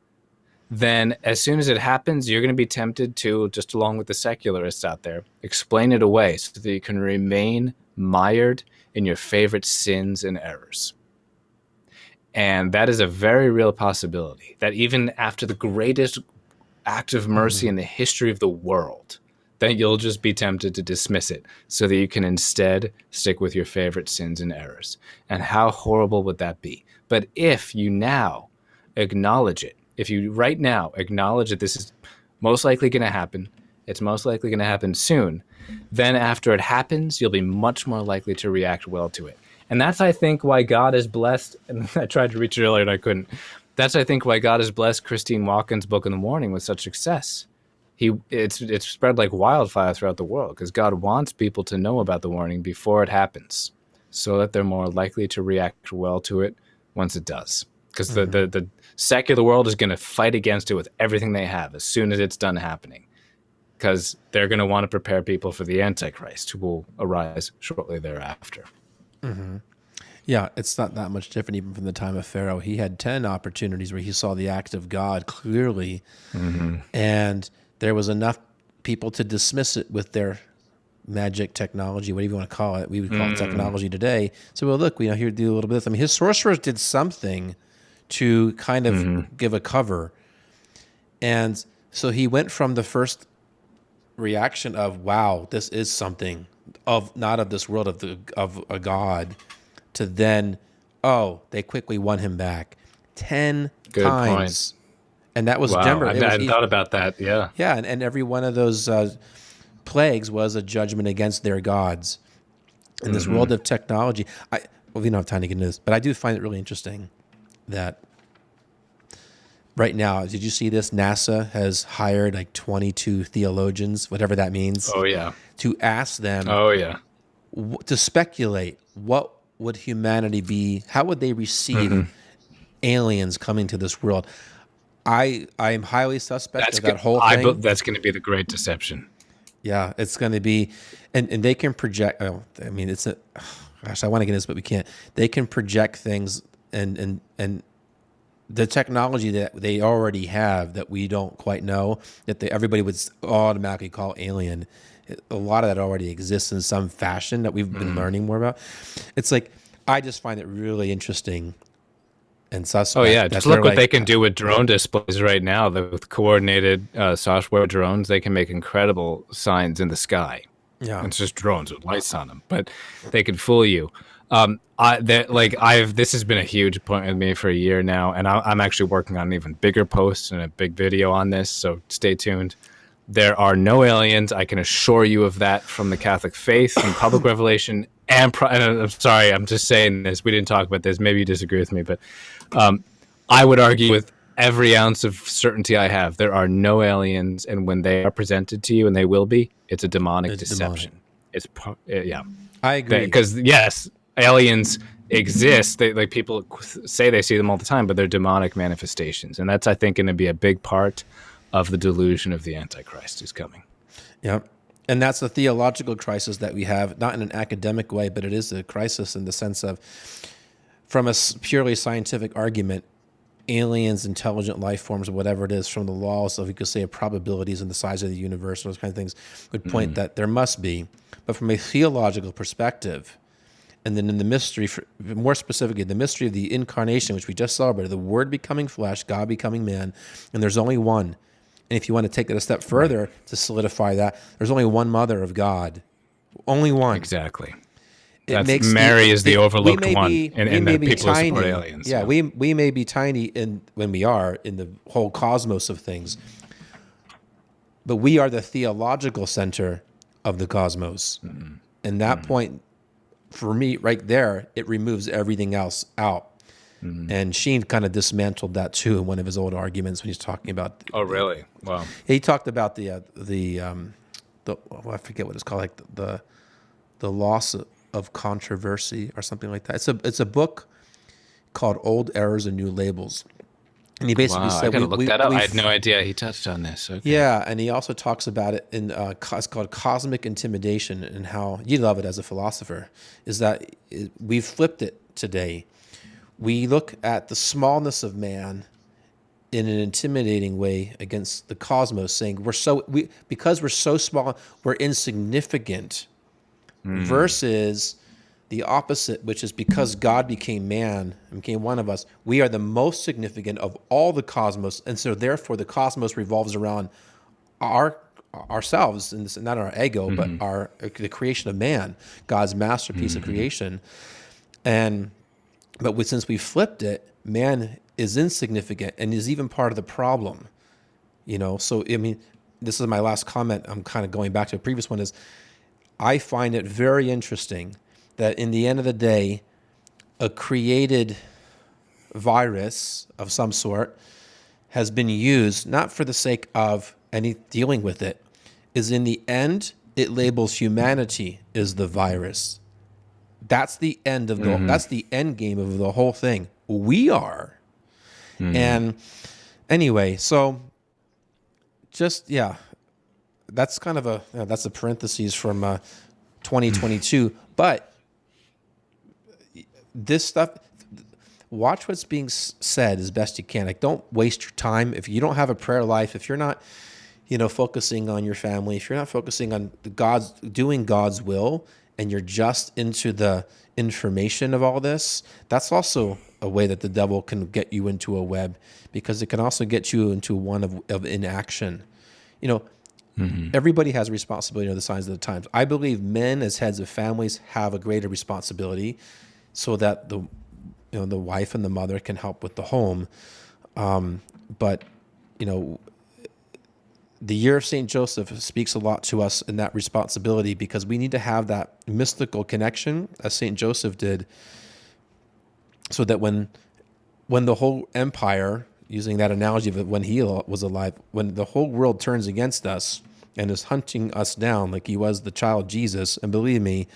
then as soon as it happens, you're going to be tempted to, just along with the secularists out there, explain it away so that you can remain mired in your favorite sins and errors. And that is a very real possibility, that even after the greatest act of mercy in the history of the world, then you'll just be tempted to dismiss it so that you can instead stick with your favorite sins and errors. And how horrible would that be? But if you now acknowledge it, if you right now acknowledge that this is most likely going to happen, it's most likely going to happen soon, then after it happens, you'll be much more likely to react well to it. And that's, I think, why God is blessed, and I tried to reach it earlier and I couldn't. That's, I think, why God has blessed Christine Walken's Book in the Morning with such success. It's spread like wildfire throughout the world because God wants people to know about the warning before it happens so that they're more likely to react well to it once it does. Because the secular world is going to fight against it with everything they have as soon as it's done happening, because they're going to want to prepare people for the Antichrist who will arise shortly thereafter. Mm-hmm. Yeah, it's not that much different even from the time of Pharaoh. He had 10 opportunities where he saw the act of God clearly, and there was enough people to dismiss it with their magic technology, whatever you want to call it. We would call it technology today. So, well, look, here do a little bit of this. I mean, his sorcerers did something to kind of give a cover. And So he went from the first reaction of, wow, this is something of not of this world, of a God, to then, oh, they quickly won him back 10 Good times. point. And that was, Wow, remember, I hadn't thought about that. Yeah. Yeah, and every one of those plagues was a judgment against their gods. In this world of technology, we don't have time to get into this, but I do find it really interesting that right now, did you see this? NASA has hired like 22 theologians, whatever that means. Oh, yeah. To ask them. Oh, yeah. To speculate, what would humanity be? How would they receive aliens coming to this world? I am highly suspect of that whole thing. That's going to be the great deception. Yeah, it's going to be, and they can project. Oh, I mean, it's gosh, I want to get this, but we can't. They can project things, and the technology that they already have that we don't quite know, that everybody would automatically call alien. A lot of that already exists in some fashion that we've been learning more about. It's like, I just find it really interesting and suspect. Oh, yeah. Just look what they can do with drone displays right now. With coordinated software drones, they can make incredible signs in the sky. Yeah. It's just drones with lights on them, but they can fool you. This has been a huge point with me for a year now, and I'm actually working on an even bigger post and a big video on this, so stay tuned. There are no aliens. I can assure you of that from the Catholic faith and public revelation. And I'm sorry, I'm just saying this. We didn't talk about this. Maybe you disagree with me, but I would argue with every ounce of certainty I have, there are no aliens, and when they are presented to you, and they will be, it's a demonic deception. Yeah. I agree. Because yes, aliens exist. People say they see them all the time, but they're demonic manifestations, and that's, I think, going to be a big part of the delusion of the Antichrist who's coming. Yeah. And that's the theological crisis that we have, not in an academic way, but it is a crisis in the sense of, from a purely scientific argument, aliens, intelligent life forms, or whatever it is, from the laws of, you could say, of probabilities and the size of the universe, those kind of things, would point that there must be. But from a theological perspective, and then in the mystery, more specifically, the mystery of the incarnation, which we just celebrated, the Word becoming flesh, God becoming man, and there's only one. And if you want to take that a step further to solidify that, there's only one mother of God. Only one. Exactly. Mary is the overlooked one, and that people who support aliens. Yeah, we may be tiny when we are in the whole cosmos of things, but we are the theological center of the cosmos. And that point, for me, right there, it removes everything else out. And Sheen kind of dismantled that too in one of his old arguments when he's talking about. Oh, really? Wow. He talked about the I forget what it's called, like the loss of controversy or something like that. It's a book called Old Errors and New Labels. And he basically said, I gotta look that up. I had no idea he touched on this. Okay. Yeah, and he also talks about it in it's called Cosmic Intimidation, and how you love it as a philosopher, is that we've flipped it today. We look at the smallness of man in an intimidating way against the cosmos, saying because we're so small, we're insignificant, versus the opposite, which is because God became man and became one of us, we are the most significant of all the cosmos, and so therefore the cosmos revolves around ourselves, and not our ego, but the creation of man, God's masterpiece of creation, But since we flipped it, man is insignificant and is even part of the problem. So, I mean, this is my last comment. I'm kind of going back to a previous one, is I find it very interesting that in the end of the day, a created virus of some sort has been used, not for the sake of any dealing with it, is in the end, it labels humanity as the virus. That's the end of that's the end game of the whole thing. We are. And anyway, so that's kind of that's a parentheses from 2022. But this stuff, watch what's being said as best you can. Like, don't waste your time. If you don't have a prayer life, if you're not, focusing on your family, if you're not focusing on doing God's will, and you're just into the information of all this, that's also a way that the devil can get you into a web, because it can also get you into one of inaction. You know, everybody has a responsibility of the signs of the times. I believe men as heads of families have a greater responsibility, so that the wife and the mother can help with the home. But the year of St. Joseph speaks a lot to us in that responsibility, because we need to have that mystical connection as St. Joseph did, so that when the whole empire, using that analogy of when he was alive, when the whole world turns against us and is hunting us down like he was the child Jesus, and believe me,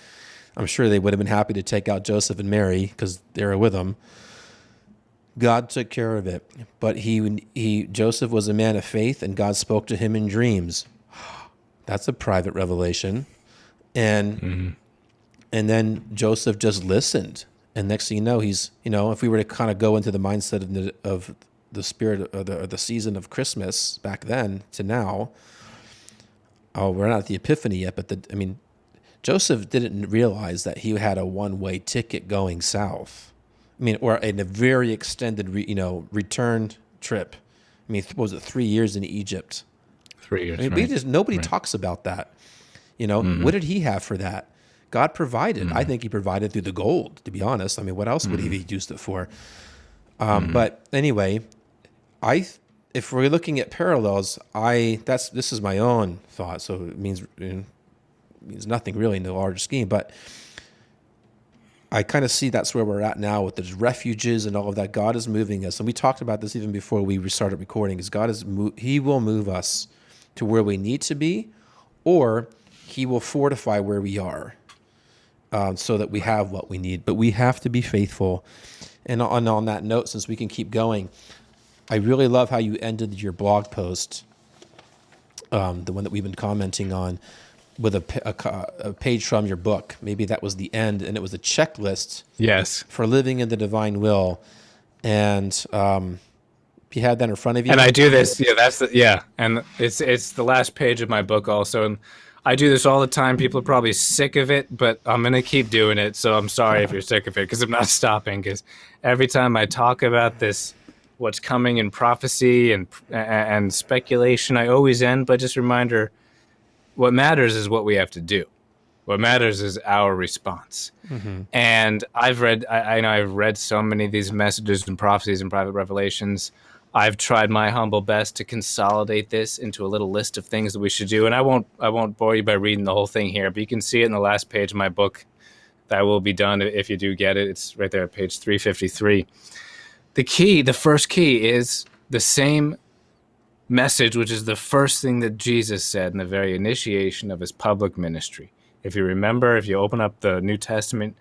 I'm sure they would have been happy to take out Joseph and Mary because they were with him. God took care of it, but Joseph was a man of faith, and God spoke to him in dreams. That's a private revelation, and then Joseph just listened, and next thing you know, if we were to kind of go into the mindset of the spirit of the season of Christmas back then to now. Oh, we're not at the Epiphany yet, but Joseph didn't realize that he had a one-way ticket going south. Or in a very extended, return trip. What was it, 3 years in Egypt? 3 years. Nobody talks about that. What did he have for that? God provided. I think he provided through the gold, to be honest. What else would he have used it for? But anyway, if we're looking at parallels, this is my own thought, so it means nothing really in the larger scheme, but I kind of see that's where we're at now with the refuges and all of that. God is moving us, and we talked about this even before we started recording. He will move us to where we need to be, or he will fortify where we are, so that we have what we need. But we have to be faithful. And on that note, since we can keep going, I really love how you ended your blog post, the one that we've been commenting on, with a page from your book. Maybe that was the end, and it was a checklist. Yes. For living in the divine will. And if you had that in front of you. And I do this. And it's the last page of my book also. And I do this all the time. People are probably sick of it, but I'm going to keep doing it. So I'm sorry if you're sick of it, because I'm not stopping. Because every time I talk about this, what's coming in prophecy and speculation, I always end by just a reminder, what matters is what we have to do. What matters is our response. And I've read so many of these messages and prophecies and private revelations. I've tried my humble best to consolidate this into a little list of things that we should do. And I won't bore you by reading the whole thing here, but you can see it in the last page of my book. That will be done if you do get it. It's right there at page 353. The first key is the same message, which is the first thing that Jesus said in the very initiation of his public ministry. If you remember, if you open up the New Testament,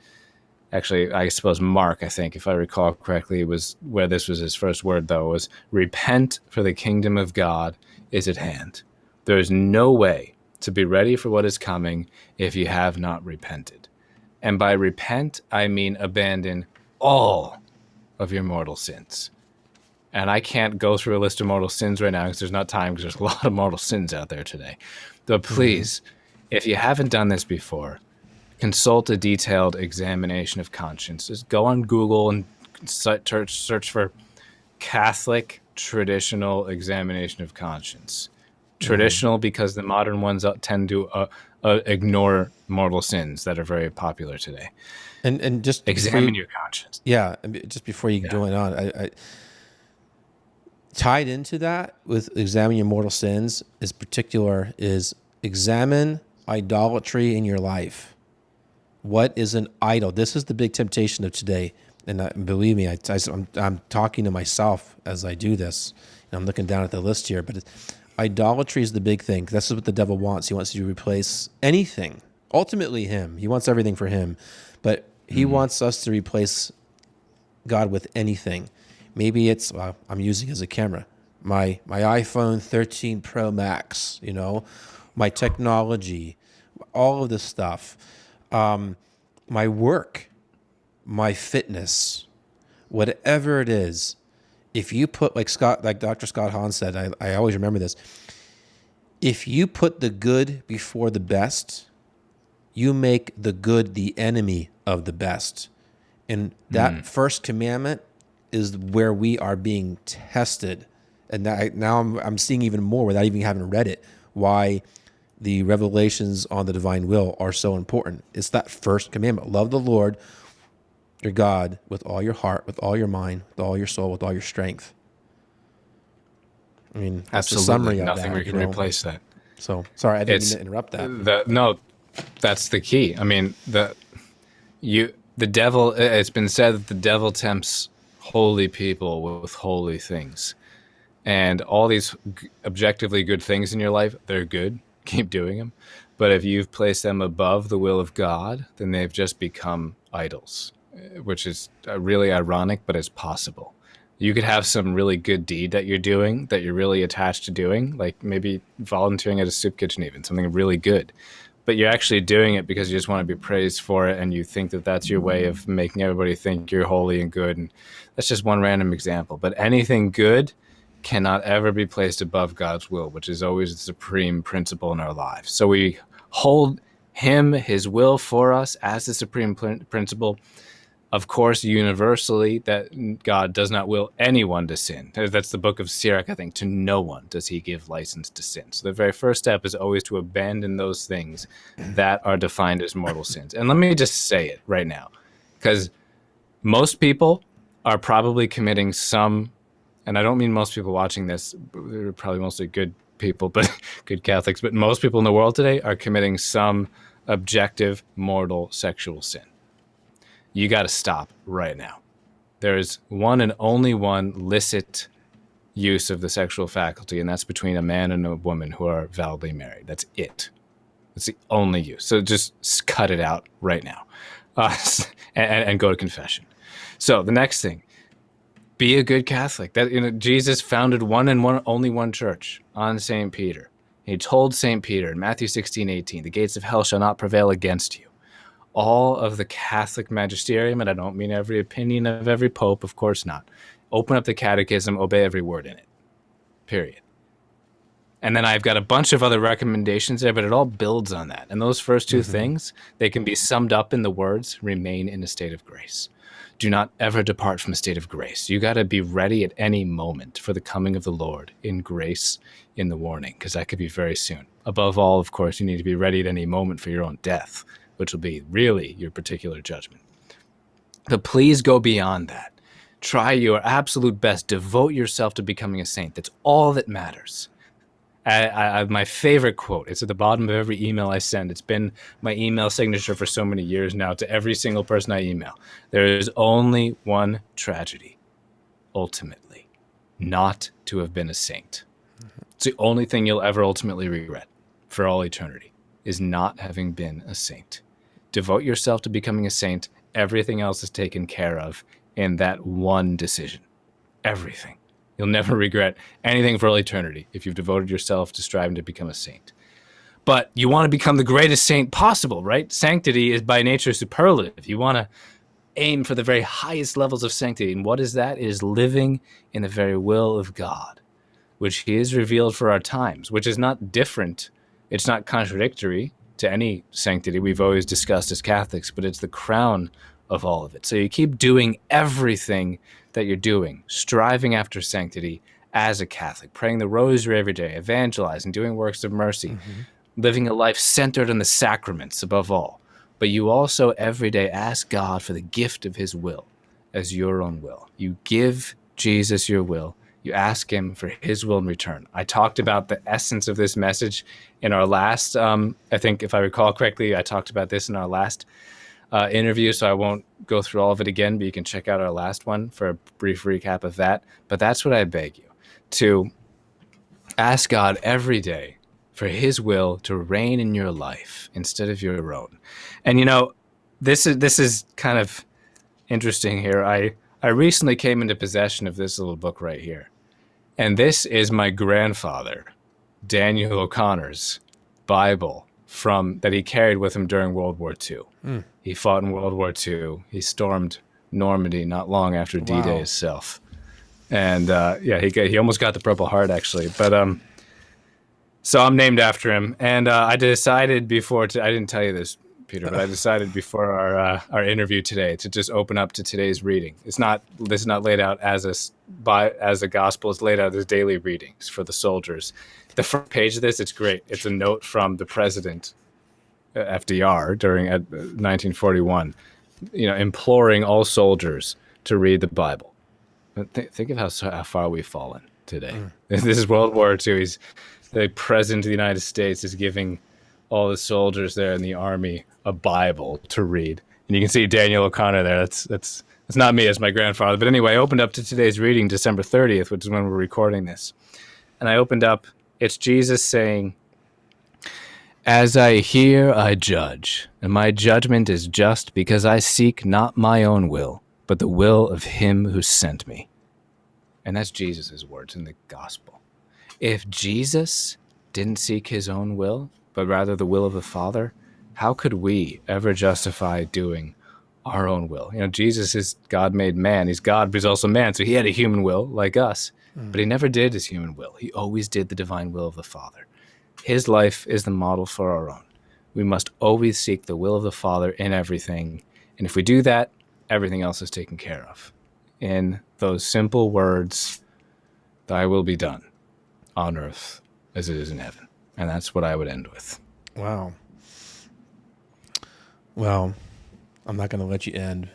actually, I suppose Mark, I think, if I recall correctly, was where this was his first word, though, was repent, for the kingdom of God is at hand. There is no way to be ready for what is coming if you have not repented. And by repent, I mean abandon all of your mortal sins. And I can't go through a list of mortal sins right now because there's not time, because there's a lot of mortal sins out there today. But please, if you haven't done this before, consult a detailed examination of conscience. Just go on Google and search for Catholic traditional examination of conscience. Traditional because the modern ones tend to ignore mortal sins that are very popular today. And just examine your conscience. Yeah, just before you go on, I tied into that with examining your mortal sins is examine idolatry in your life. What is an idol? This is the big temptation of today. And believe me, I'm talking to myself as I do this. And I'm looking down at the list here, but idolatry is the big thing. This is what the devil wants. He wants you to replace anything. Ultimately him. He wants everything for him. But he wants us to replace God with anything. Maybe it's, I'm using as a camera, my iPhone 13 Pro Max, my technology, all of this stuff, my work, my fitness, whatever it is. If you put, like Dr. Scott Hahn said, I always remember this. If you put the good before the best, You make the good the enemy of the best. And that first commandment is where we are being tested. And now I'm seeing even more without even having read it, why the revelations on the divine will are so important. It's that first commandment. Love the Lord, your God, with all your heart, with all your mind, with all your soul, with all your strength. I mean, that's the summary of nothing that. can replace that. So, sorry, I didn't mean to interrupt that. No, that's the key. I mean, the devil, it's been said that the devil tempts holy people with holy things. And all these objectively good things in your life, they're good. Keep doing them. But if you've placed them above the will of God, then they've just become idols, which is really ironic, but it's possible. You could have some really good deed that you're doing, that you're really attached to doing, like maybe volunteering at a soup kitchen even, something really good. But you're actually doing it because you just want to be praised for it, and you think that that's your way of making everybody think you're holy and good. And that's just one random example. But anything good cannot ever be placed above God's will, which is always the supreme principle in our lives. So we hold him, his will for us as the supreme principle. Of course, universally, that God does not will anyone to sin. That's the book of Sirach, I think. To no one does he give license to sin. So the very first step is always to abandon those things that are defined as mortal sins. And let me just say it right now, because most people are probably committing some, and I don't mean most people watching this, they're probably mostly good people, but good Catholics, but most people in the world today are committing some objective mortal sexual sin. You got to stop right now. There is one and only one licit use of the sexual faculty, and that's between a man and a woman who are validly married. That's it. That's the only use. So just cut it out right now, and go to confession. So the next thing, be a good Catholic. That Jesus founded only one church on St. Peter. He told St. Peter in Matthew 16:18, "The gates of hell shall not prevail against you." All of the Catholic magisterium, and I don't mean every opinion of every pope, of course not. Open up the catechism, obey every word in it, period. And then I've got a bunch of other recommendations there, but it all builds on that. And those first two things, they can be summed up in the words, remain in a state of grace. Do not ever depart from a state of grace. You got to be ready at any moment for the coming of the Lord in grace in the warning, because that could be very soon. Above all, of course, you need to be ready at any moment for your own death, which will be really your particular judgment. But please go beyond that. Try your absolute best. Devote yourself to becoming a saint. That's all that matters. My favorite quote, it's at the bottom of every email I send. It's been my email signature for so many years now to every single person I email. There is only one tragedy, ultimately, not to have been a saint. It's the only thing you'll ever ultimately regret for all eternity, is not having been a saint. Devote yourself to becoming a saint. Everything else is taken care of in that one decision. Everything. You'll never regret anything for all eternity if you've devoted yourself to striving to become a saint. But you want to become the greatest saint possible, right? Sanctity is by nature superlative. You want to aim for the very highest levels of sanctity. And what is that? It is living in the very will of God, which he has revealed for our times, which is not different. It's not contradictory to any sanctity we've always discussed as Catholics, but it's the crown of all of it. So you keep doing everything that you're doing, striving after sanctity as a Catholic, praying the rosary every day, evangelizing, doing works of mercy, living a life centered on the sacraments above all. But you also every day ask God for the gift of his will as your own will. You give Jesus your will. You ask him for his will in return. I talked about the essence of this message in our last, I think if I recall correctly, I talked about this in our last interview, so I won't go through all of it again, but you can check out our last one for a brief recap of that. But that's what I beg you, to ask God every day for his will to reign in your life instead of your own. And this is kind of interesting here. I recently came into possession of this little book right here. And this is my grandfather, Daniel O'Connor's Bible that he carried with him during World War II. He fought in World War II. He stormed Normandy not long after D-Day itself. And he almost got the Purple Heart, actually. But so I'm named after him. And I decided I didn't tell you this, Peter, but I decided before our interview today to just open up to today's reading. This is not laid out as a gospel. It's laid out as daily readings for the soldiers. The front page of this, it's great. It's a note from the president, FDR, during 1941, imploring all soldiers to read the Bible. Think of how far we've fallen today. This is World War II. The president of the United States is giving all the soldiers there in the army a Bible to read. And you can see Daniel O'Connor there. That's not me, it's my grandfather. But anyway, I opened up to today's reading, December 30th, which is when we're recording this. And I opened up, it's Jesus saying, "As I hear, I judge, and my judgment is just because I seek not my own will, but the will of him who sent me." And that's Jesus' words in the gospel. If Jesus didn't seek his own will, but rather the will of the Father, how could we ever justify doing our own will? Jesus is God made man. He's God, but he's also man. So he had a human will like us, but he never did his human will. He always did the divine will of the Father. His life is the model for our own. We must always seek the will of the Father in everything. And if we do that, everything else is taken care of. In those simple words, thy will be done on earth as it is in heaven. And that's what I would end with. Wow. Well, I'm not going to let you end.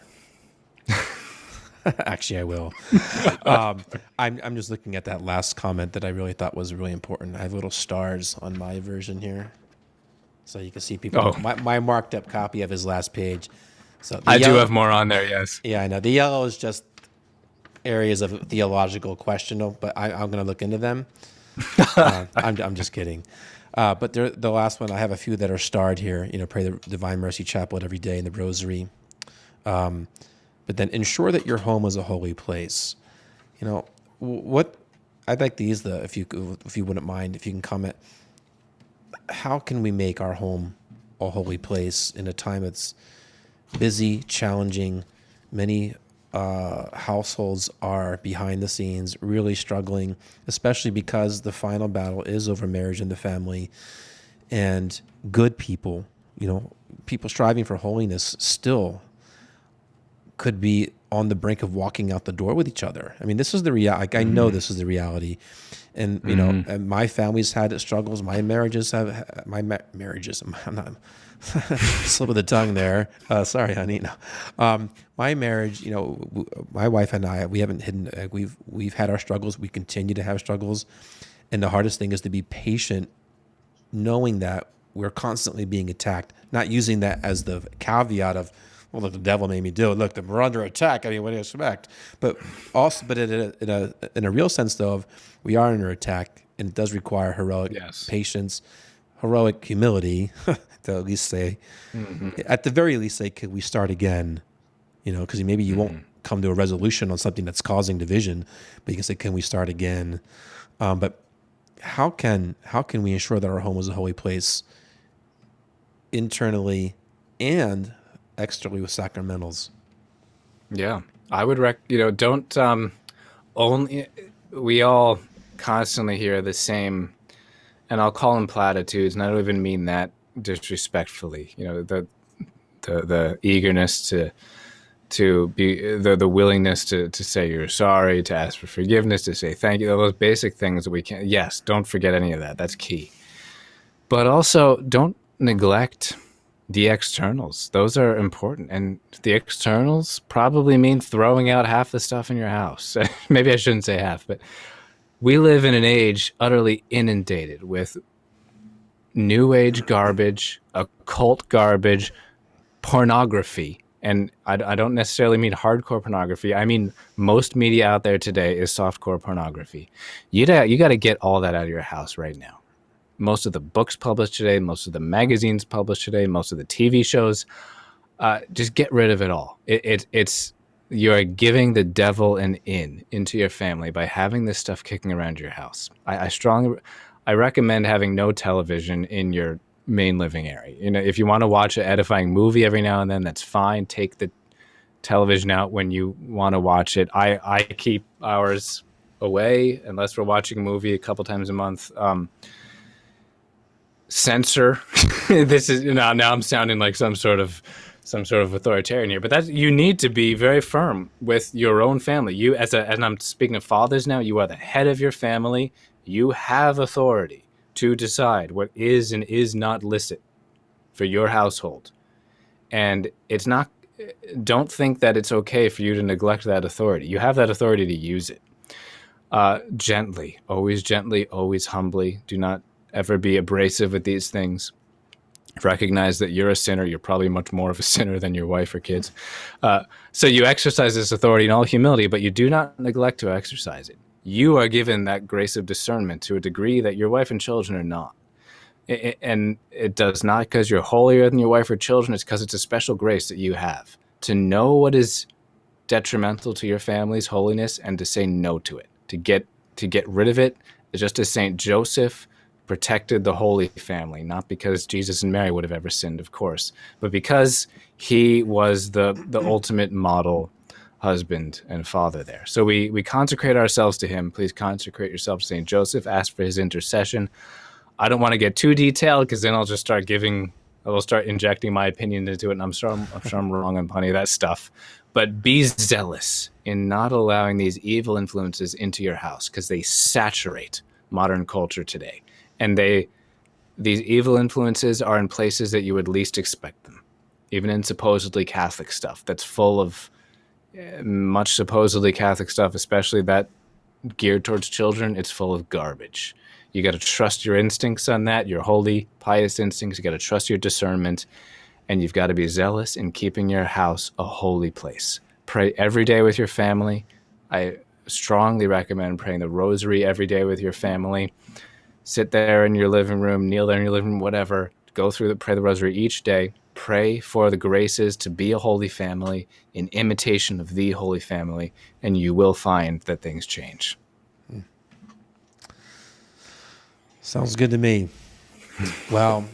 Actually, I will. I'm just looking at that last comment that I really thought was really important. I have little stars on my version here, so you can see people. My marked up copy of his last page. So I do have more on there. Yes. Yeah, I know. The yellow is just areas of theological question, but I'm going to look into them. I'm just kidding. But the last one, I have a few that are starred here. Pray the Divine Mercy Chaplet every day in the Rosary. But then ensure that your home is a holy place. What I'd like these. If you wouldn't mind, if you can comment, how can we make our home a holy place in a time that's busy, challenging? Many households are behind the scenes, really struggling, especially because the final battle is over marriage and the family. And good people, people striving for holiness still could be on the brink of walking out the door with each other. I mean, this is the reality. I know this is the reality. And, and my family's had struggles. My marriages have, I'm not, slip of the tongue there. Sorry, honey. No. My marriage, my wife and I, we haven't hidden, we've had our struggles. We continue to have struggles. And the hardest thing is to be patient, knowing that we're constantly being attacked, not using that as the caveat of, well, look, the devil made me do it. Look, we're under attack. I mean, what do you expect? But also, in a real sense, though, we are under attack, and it does require heroic patience, heroic humility, to at least say, at the very least, say, can we start again? Because maybe you won't come to a resolution on something that's causing division, but you can say, can we start again? But how can we ensure that our home is a holy place internally and externally with sacramentals? Yeah, I would don't only, we all constantly hear the same, and I'll call them platitudes, and I don't even mean that disrespectfully. The eagerness to be the willingness to say you're sorry, to ask for forgiveness, to say thank you, those basic things that we can. Yes, don't forget any of that. That's key. But also don't neglect the externals. Those are important. And the externals probably mean throwing out half the stuff in your house. Maybe I shouldn't say half, but we live in an age utterly inundated with new age garbage, occult garbage, pornography. And I don't necessarily mean hardcore pornography. I mean, most media out there today is softcore pornography. You got to get all that out of your house right now. Most of the books published today, most of the magazines published today, most of the TV shows, just get rid of it all. It's you're giving the devil an in into your family by having this stuff kicking around your house. I recommend having no television in your main living area. If you want to watch an edifying movie every now and then, that's fine. Take the television out when you want to watch it. I keep ours away unless we're watching a movie a couple times a month. censor. This is now I'm sounding like some sort of authoritarian here, but that you need to be very firm with your own family. You and I'm speaking of fathers now, you are the head of your family. You have authority to decide what is and is not licit for your household. And it's not, don't think that it's okay for you to neglect that authority. You have that authority to use it. Gently, always humbly. Do not ever be abrasive with these things. Recognize that you're a sinner. You're probably much more of a sinner than your wife or kids. So you exercise this authority in all humility, but you do not neglect to exercise it. You are given that grace of discernment to a degree that your wife and children are not. And it does not because you're holier than your wife or children. It's because it's a special grace that you have to know what is detrimental to your family's holiness and to say no to it, to get rid of it, just as Saint Joseph protected the Holy Family, not because Jesus and Mary would have ever sinned, of course, but because he was the ultimate model husband and father there. So we consecrate ourselves to him. Please consecrate yourself to Saint Joseph. Ask for his intercession. I don't want to get too detailed because then I'll just start injecting my opinion into it, and I'm sure I'm wrong on plenty of that stuff. But be zealous in not allowing these evil influences into your house because they saturate modern culture today. And these evil influences are in places that you would least expect them, even in supposedly Catholic stuff that's full of much supposedly Catholic stuff, especially that geared towards children. It's full of garbage. You got to trust your instincts on that, your holy, pious instincts. You got to trust your discernment, and you've got to be zealous in keeping your house a holy place. Pray every day with your family. I strongly recommend praying the rosary every day with your family. Sit there in your living room, kneel there in your living room, whatever. Pray the rosary each day. Pray for the graces to be a holy family in imitation of the Holy Family, and you will find that things change. Sounds good to me. Well,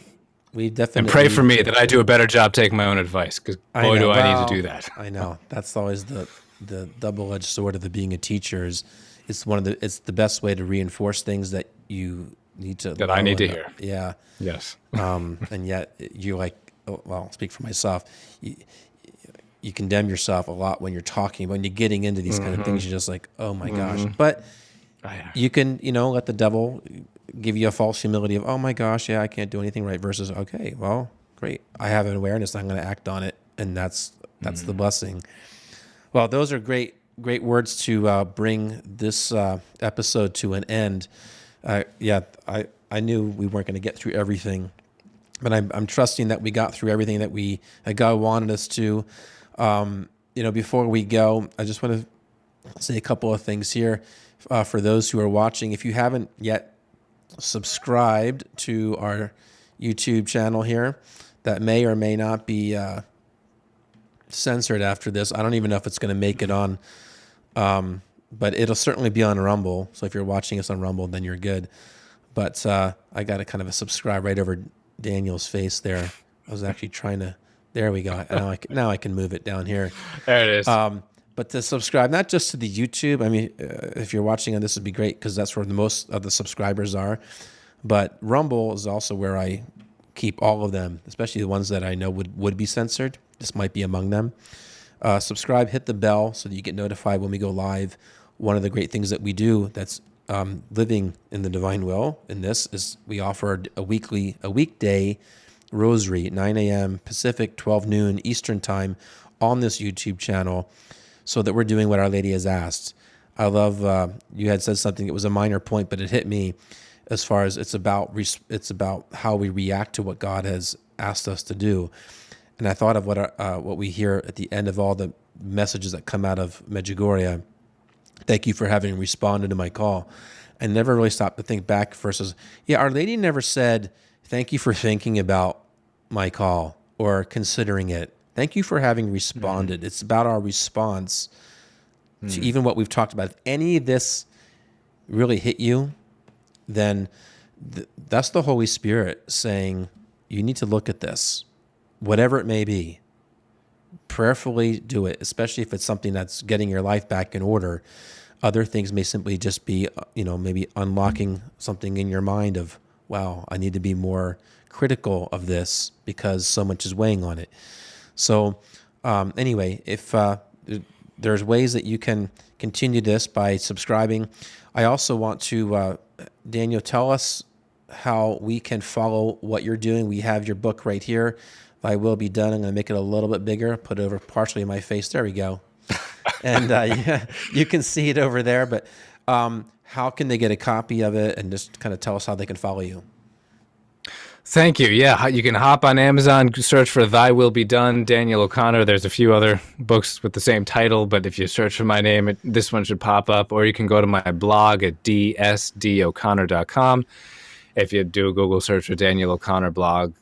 we definitely... And pray for me that I do a better job taking my own advice, because boy, do I need to do that. I know. That's always the double-edged sword of being a teacher. It's the best way to reinforce things that you need to... That I need to hear. Yeah. Yes. And yet you I'll speak for myself. You condemn yourself a lot when you're talking. When you're getting into these kind of things, you're just like, oh my gosh. But you can, let the devil give you a false humility of, oh my gosh, yeah, I can't do anything right, versus, okay, well, great. I have an awareness. I'm going to act on it. And that's the blessing. Well, those are great words to bring this episode to an end. I knew we weren't going to get through everything, but I'm trusting that we got through everything that God wanted us to. Before we go, I just want to say a couple of things here for those who are watching. If you haven't yet subscribed to our YouTube channel here, that may or may not be censored after this. I don't even know if it's going to make it on, but it'll certainly be on Rumble. So if you're watching us on Rumble, then you're good. But I got a kind of a subscribe right over Daniel's face there. I was actually trying to. There we go. Now I can move it down here. There it is. But to subscribe, not just to the YouTube. I mean, if you're watching on this, would be great because that's where the most of the subscribers are. But Rumble is also where I keep all of them, especially the ones that I know would be censored. This might be among them. Subscribe, hit the bell so that you get notified when we go live. One of the great things that we do that's living in the divine will in this is we offer a weekday rosary, 9 a.m. Pacific, 12 noon Eastern time on this YouTube channel, so that we're doing what Our Lady has asked. I love, you had said something, it was a minor point, but it hit me as far as it's about how we react to what God has asked us to do. And I thought of what we hear at the end of all the messages that come out of Medjugorje. Thank you for having responded to my call. I never really stopped to think back versus, Our Lady never said, thank you for thinking about my call or considering it. Thank you for having responded. It's about our response to even what we've talked about. If any of this really hit you, then that's the Holy Spirit saying, you need to look at this, whatever it may be. Prayerfully do it, especially if it's something that's getting your life back in order. Other things may simply just be, maybe unlocking something in your mind of wow, I need to be more critical of this because so much is weighing on it. So anyway, if there's ways that you can continue this by subscribing. I also want to, Daniel, tell us how we can follow what you're doing. We have your book right here. Thy Will Be Done. I'm going to make it a little bit bigger, put it over partially in my face. There we go. And yeah, you can see it over there. But how can they get a copy of it, and just kind of tell us how they can follow you? Thank you. Yeah, you can hop on Amazon, search for Thy Will Be Done, Daniel O'Connor. There's a few other books with the same title, but if you search for my name, this one should pop up. Or you can go to my blog at dsdoconnor.com. If you do a Google search for Daniel O'Connor blog,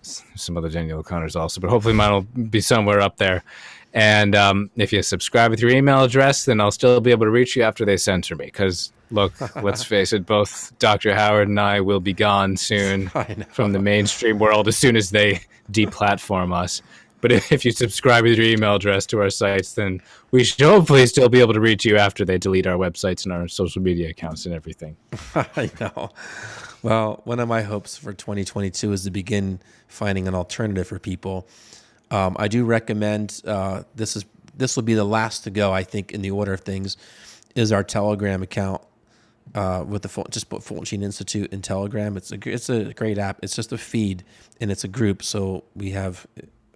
some other Daniel O'Connors also, but hopefully mine will be somewhere up there. And if you subscribe with your email address, then I'll still be able to reach you after they censor me. Because, look, let's face it, both Dr. Howard and I will be gone soon from the mainstream world as soon as they deplatform us. But if you subscribe with your email address to our sites, then we should hopefully still be able to reach you after they delete our websites and our social media accounts and everything. I know. Well, one of my hopes for 2022 is to begin finding an alternative for people. I do recommend this will be the last to go, I think, in the order of things, is our Telegram account with just put Fulton Institute in Telegram. It's a great app. It's just a feed and it's a group, so we have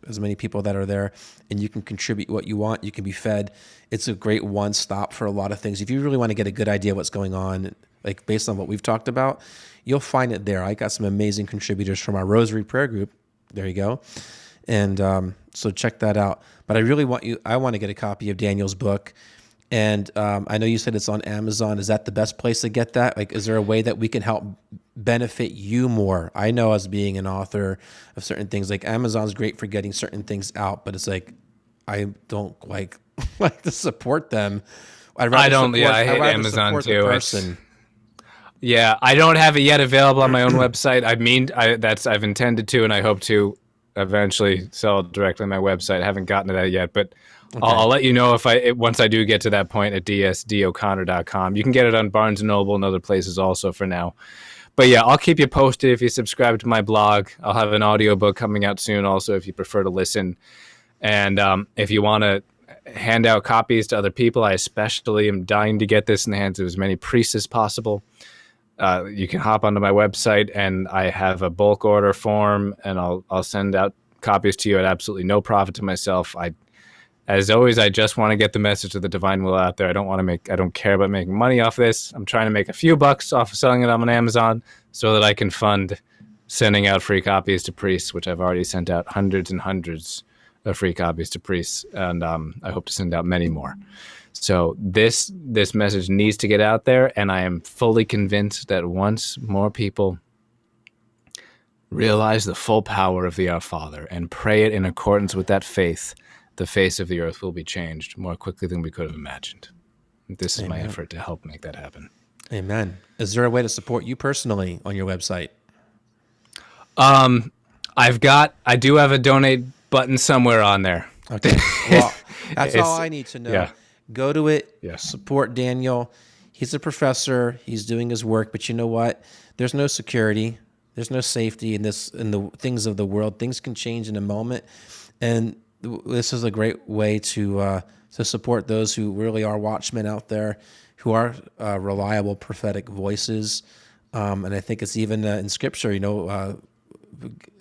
as many people that are there, and you can contribute what you want. You can be fed. It's a great one stop for a lot of things. If you really want to get a good idea of what's going on, like based on what we've talked about, you'll find it there. I got some amazing contributors from our Rosary Prayer Group. There you go. And so check that out. But I want to get a copy of Daniel's book. And I know you said it's on Amazon. Is that the best place to get that? Like, is there a way that we can help benefit you more? I know, as being an author of certain things, like Amazon's great for getting certain things out, but it's like, I don't like to support them. I hate Amazon too. Yeah, I don't have it yet available on my own website. I've intended to, and I hope to eventually sell it directly on my website. I haven't gotten to that yet, but okay. I'll let you know once I do get to that point at dsdoconnor.com. You can get it on Barnes & Noble and other places also for now. But yeah, I'll keep you posted if you subscribe to my blog. I'll have an audiobook coming out soon also if you prefer to listen. And if you want to hand out copies to other people, I especially am dying to get this in the hands of as many priests as possible. You can hop onto my website, and I have a bulk order form, and I'll send out copies to you at absolutely no profit to myself. As always, I just want to get the message of the divine will out there. I don't care about making money off this. I'm trying to make a few bucks off of selling it on Amazon so that I can fund sending out free copies to priests, which I've already sent out hundreds and hundreds of free copies to priests, and I hope to send out many more. So this message needs to get out there, and I am fully convinced that once more people realize the full power of the Our Father and pray it in accordance with that faith, the face of the earth will be changed more quickly than we could have imagined. This is Amen. My effort to help make that happen. Amen. Is there a way to support you personally on your website? I do have a donate button somewhere on there. Okay. Well, that's all I need to know. Yeah. Go to it, yeah. Support Daniel. He's a professor. He's doing his work, but you know what? There's no security. There's no safety in the things of the world. Things can change in a moment, and this is a great way to support those who really are watchmen out there, who are reliable prophetic voices. And I think it's even in Scripture,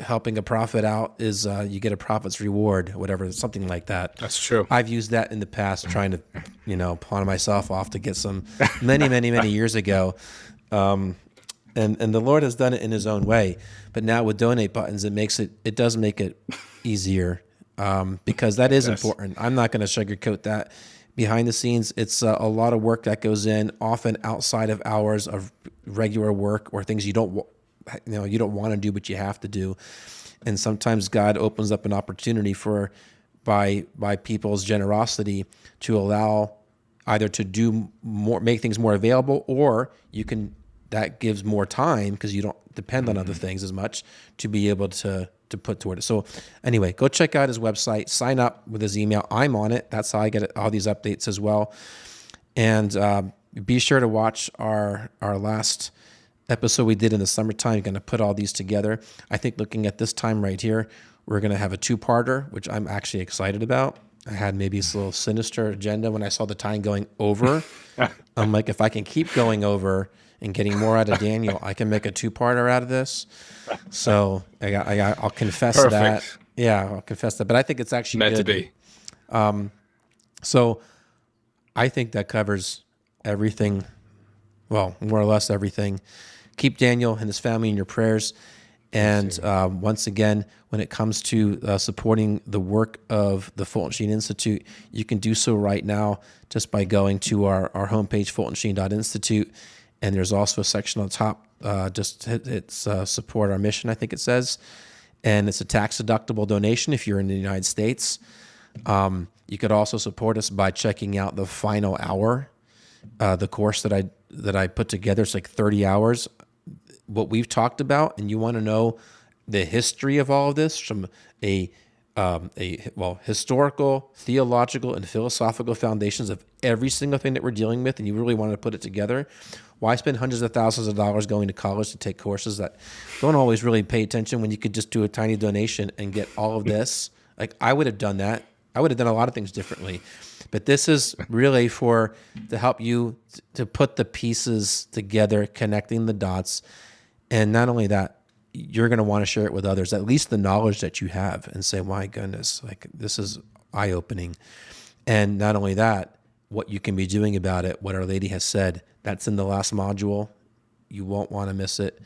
helping a prophet out is you get a prophet's reward, whatever, something like that. That's true. I've used that in the past, trying to, pawn myself off to get some many years ago. And the Lord has done it in His own way. But now with donate buttons, it does make it easier because that is important. I'm not going to sugarcoat that. Behind the scenes, it's a lot of work that goes in, often outside of hours of regular work or things you don't want to do, but you have to do. And sometimes God opens up an opportunity by people's generosity to allow either to do more, make things more available, or that gives more time because you don't depend on other things as much to be able to put toward it. So anyway, go check out his website, sign up with his email. I'm on it. That's how I get all these updates as well. And be sure to watch our last episode we did in the summertime, going to put all these together. I think looking at this time right here, we're going to have a two-parter, which I'm actually excited about. I had maybe this little sinister agenda when I saw the time going over. I'm like, if I can keep going over and getting more out of Daniel, I can make a two-parter out of this. So I'll confess that. Yeah, I'll confess that. But I think it's actually meant good. to be. So I think that covers everything. Well, more or less everything. Keep Daniel and his family in your prayers. And once again, when it comes to supporting the work of the Fulton Sheen Institute, you can do so right now just by going to our homepage, fultonsheen.institute. And there's also a section on top, just hit support our mission, I think it says. And it's a tax-deductible donation if you're in the United States. You could also support us by checking out the final hour, the course that I put together. It's like 30 hours. What we've talked about, and you want to know the history of all of this from a historical, theological, and philosophical foundations of every single thing that we're dealing with, and you really want to put it together. Why spend hundreds of thousands of dollars going to college to take courses that don't always really pay attention when you could just do a tiny donation and get all of this? Like, I would have done that. I would have done a lot of things differently. But this is really to help you to put the pieces together, connecting the dots. And not only that, you're going to want to share it with others, at least the knowledge that you have, and say, my goodness, like, this is eye-opening. And not only that, what you can be doing about it, what Our Lady has said, that's in the last module. You won't want to miss it.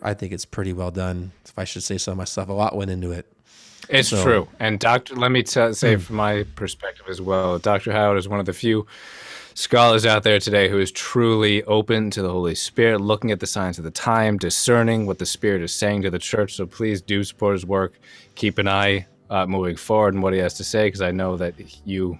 I think it's pretty well done, if I should say so myself. A lot went into it. It's true. And let me say from my perspective as well, Dr. Howard is one of the few scholars out there today who is truly open to the Holy Spirit, looking at the signs of the time, discerning what the Spirit is saying to the church. So please do support his work. Keep an eye moving forward and what he has to say, because I know that you,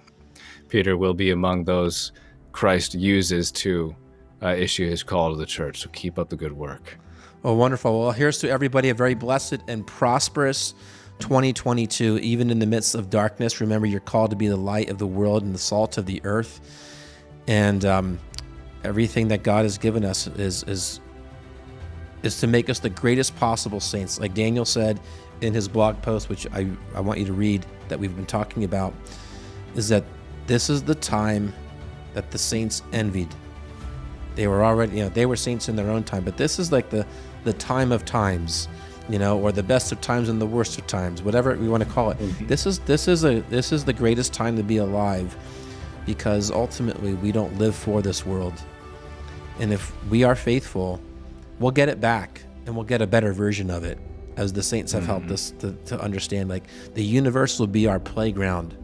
Peter, will be among those Christ uses to issue his call to the church. So keep up the good work. Oh, wonderful. Well, here's to everybody a very blessed and prosperous 2022. Even in the midst of darkness, remember you're called to be the light of the world and the salt of the earth. And everything that God has given us is to make us the greatest possible saints. Like Daniel said in his blog post, which I want you to read, that we've been talking about, is that this is the time that the saints envied. They were already, they were saints in their own time, but this is like the time of times, or the best of times and the worst of times, whatever we want to call it. Mm-hmm. This is the greatest time to be alive, because ultimately we don't live for this world. And if we are faithful, we'll get it back, and we'll get a better version of it, as the saints have helped us to understand. Like, the universe will be our playground.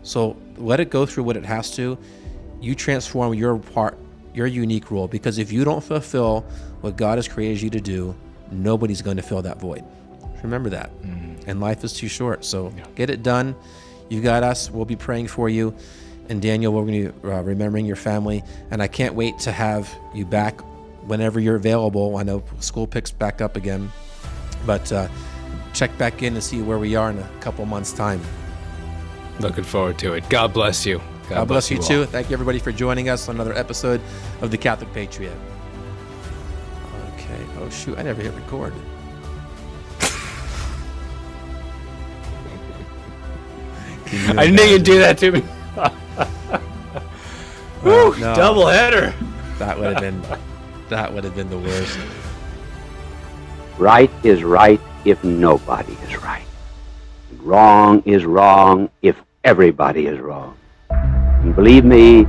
So let it go through what it has to. You transform your part, your unique role, because if you don't fulfill what God has created you to do, nobody's going to fill that void. Remember that. And life is too short. So get it done. You got us. We'll be praying for you. And Daniel, we're going to be remembering your family. And I can't wait to have you back whenever you're available. I know school picks back up again. But check back in to see where we are in a couple months' time. Looking forward to it. God bless you. God bless you too. Thank you, everybody, for joining us on another episode of The Catholic Patriot. Okay. Oh, shoot. I never hit record. I didn't think you'd do that to me. Woo, no. Double header. That would have been the worst. Right is right if nobody is right. Wrong is wrong if everybody is wrong. And believe me,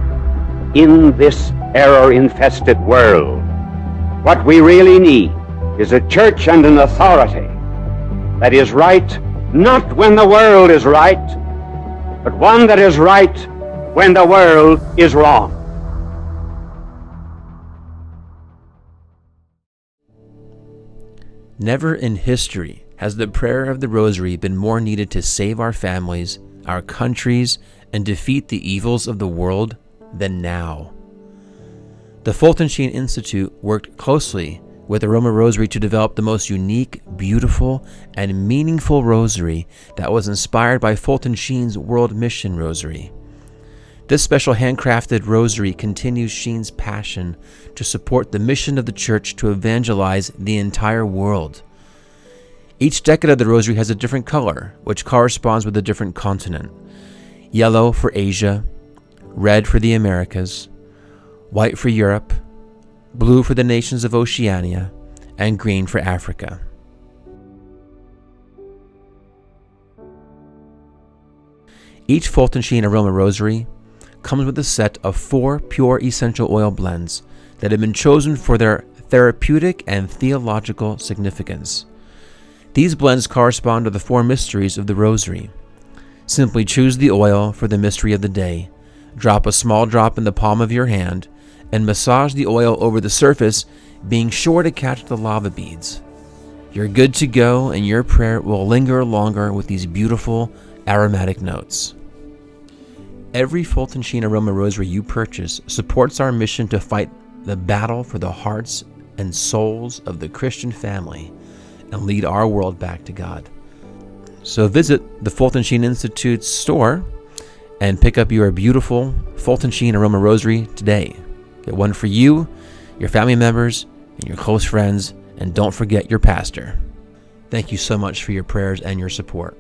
in this error-infested world, what we really need is a church and an authority that is right not when the world is right, but one that is right when the world is wrong. Never in history has the prayer of the Rosary been more needed to save our families, our countries, and defeat the evils of the world than now. The Fulton Sheen Institute worked closely with the Roman Rosary to develop the most unique, beautiful, and meaningful rosary that was inspired by Fulton Sheen's World Mission Rosary. This special handcrafted rosary continues Sheen's passion to support the mission of the church to evangelize the entire world. Each decade of the rosary has a different color, which corresponds with a different continent. Yellow for Asia, red for the Americas, white for Europe, blue for the nations of Oceania, and green for Africa. Each Fulton Sheen Aroma Rosary comes with a set of 4 pure essential oil blends that have been chosen for their therapeutic and theological significance. These blends correspond to the 4 mysteries of the Rosary. Simply choose the oil for the mystery of the day, drop a small drop in the palm of your hand, and massage the oil over the surface, being sure to catch the lava beads. You're good to go, and your prayer will linger longer with these beautiful aromatic notes. Every Fulton Sheen Aroma Rosary you purchase supports our mission to fight the battle for the hearts and souls of the Christian family and lead our world back to God. So visit the Fulton Sheen Institute's store and pick up your beautiful Fulton Sheen Aroma Rosary today. Get one for you, your family members, and your close friends, and don't forget your pastor. Thank you so much for your prayers and your support.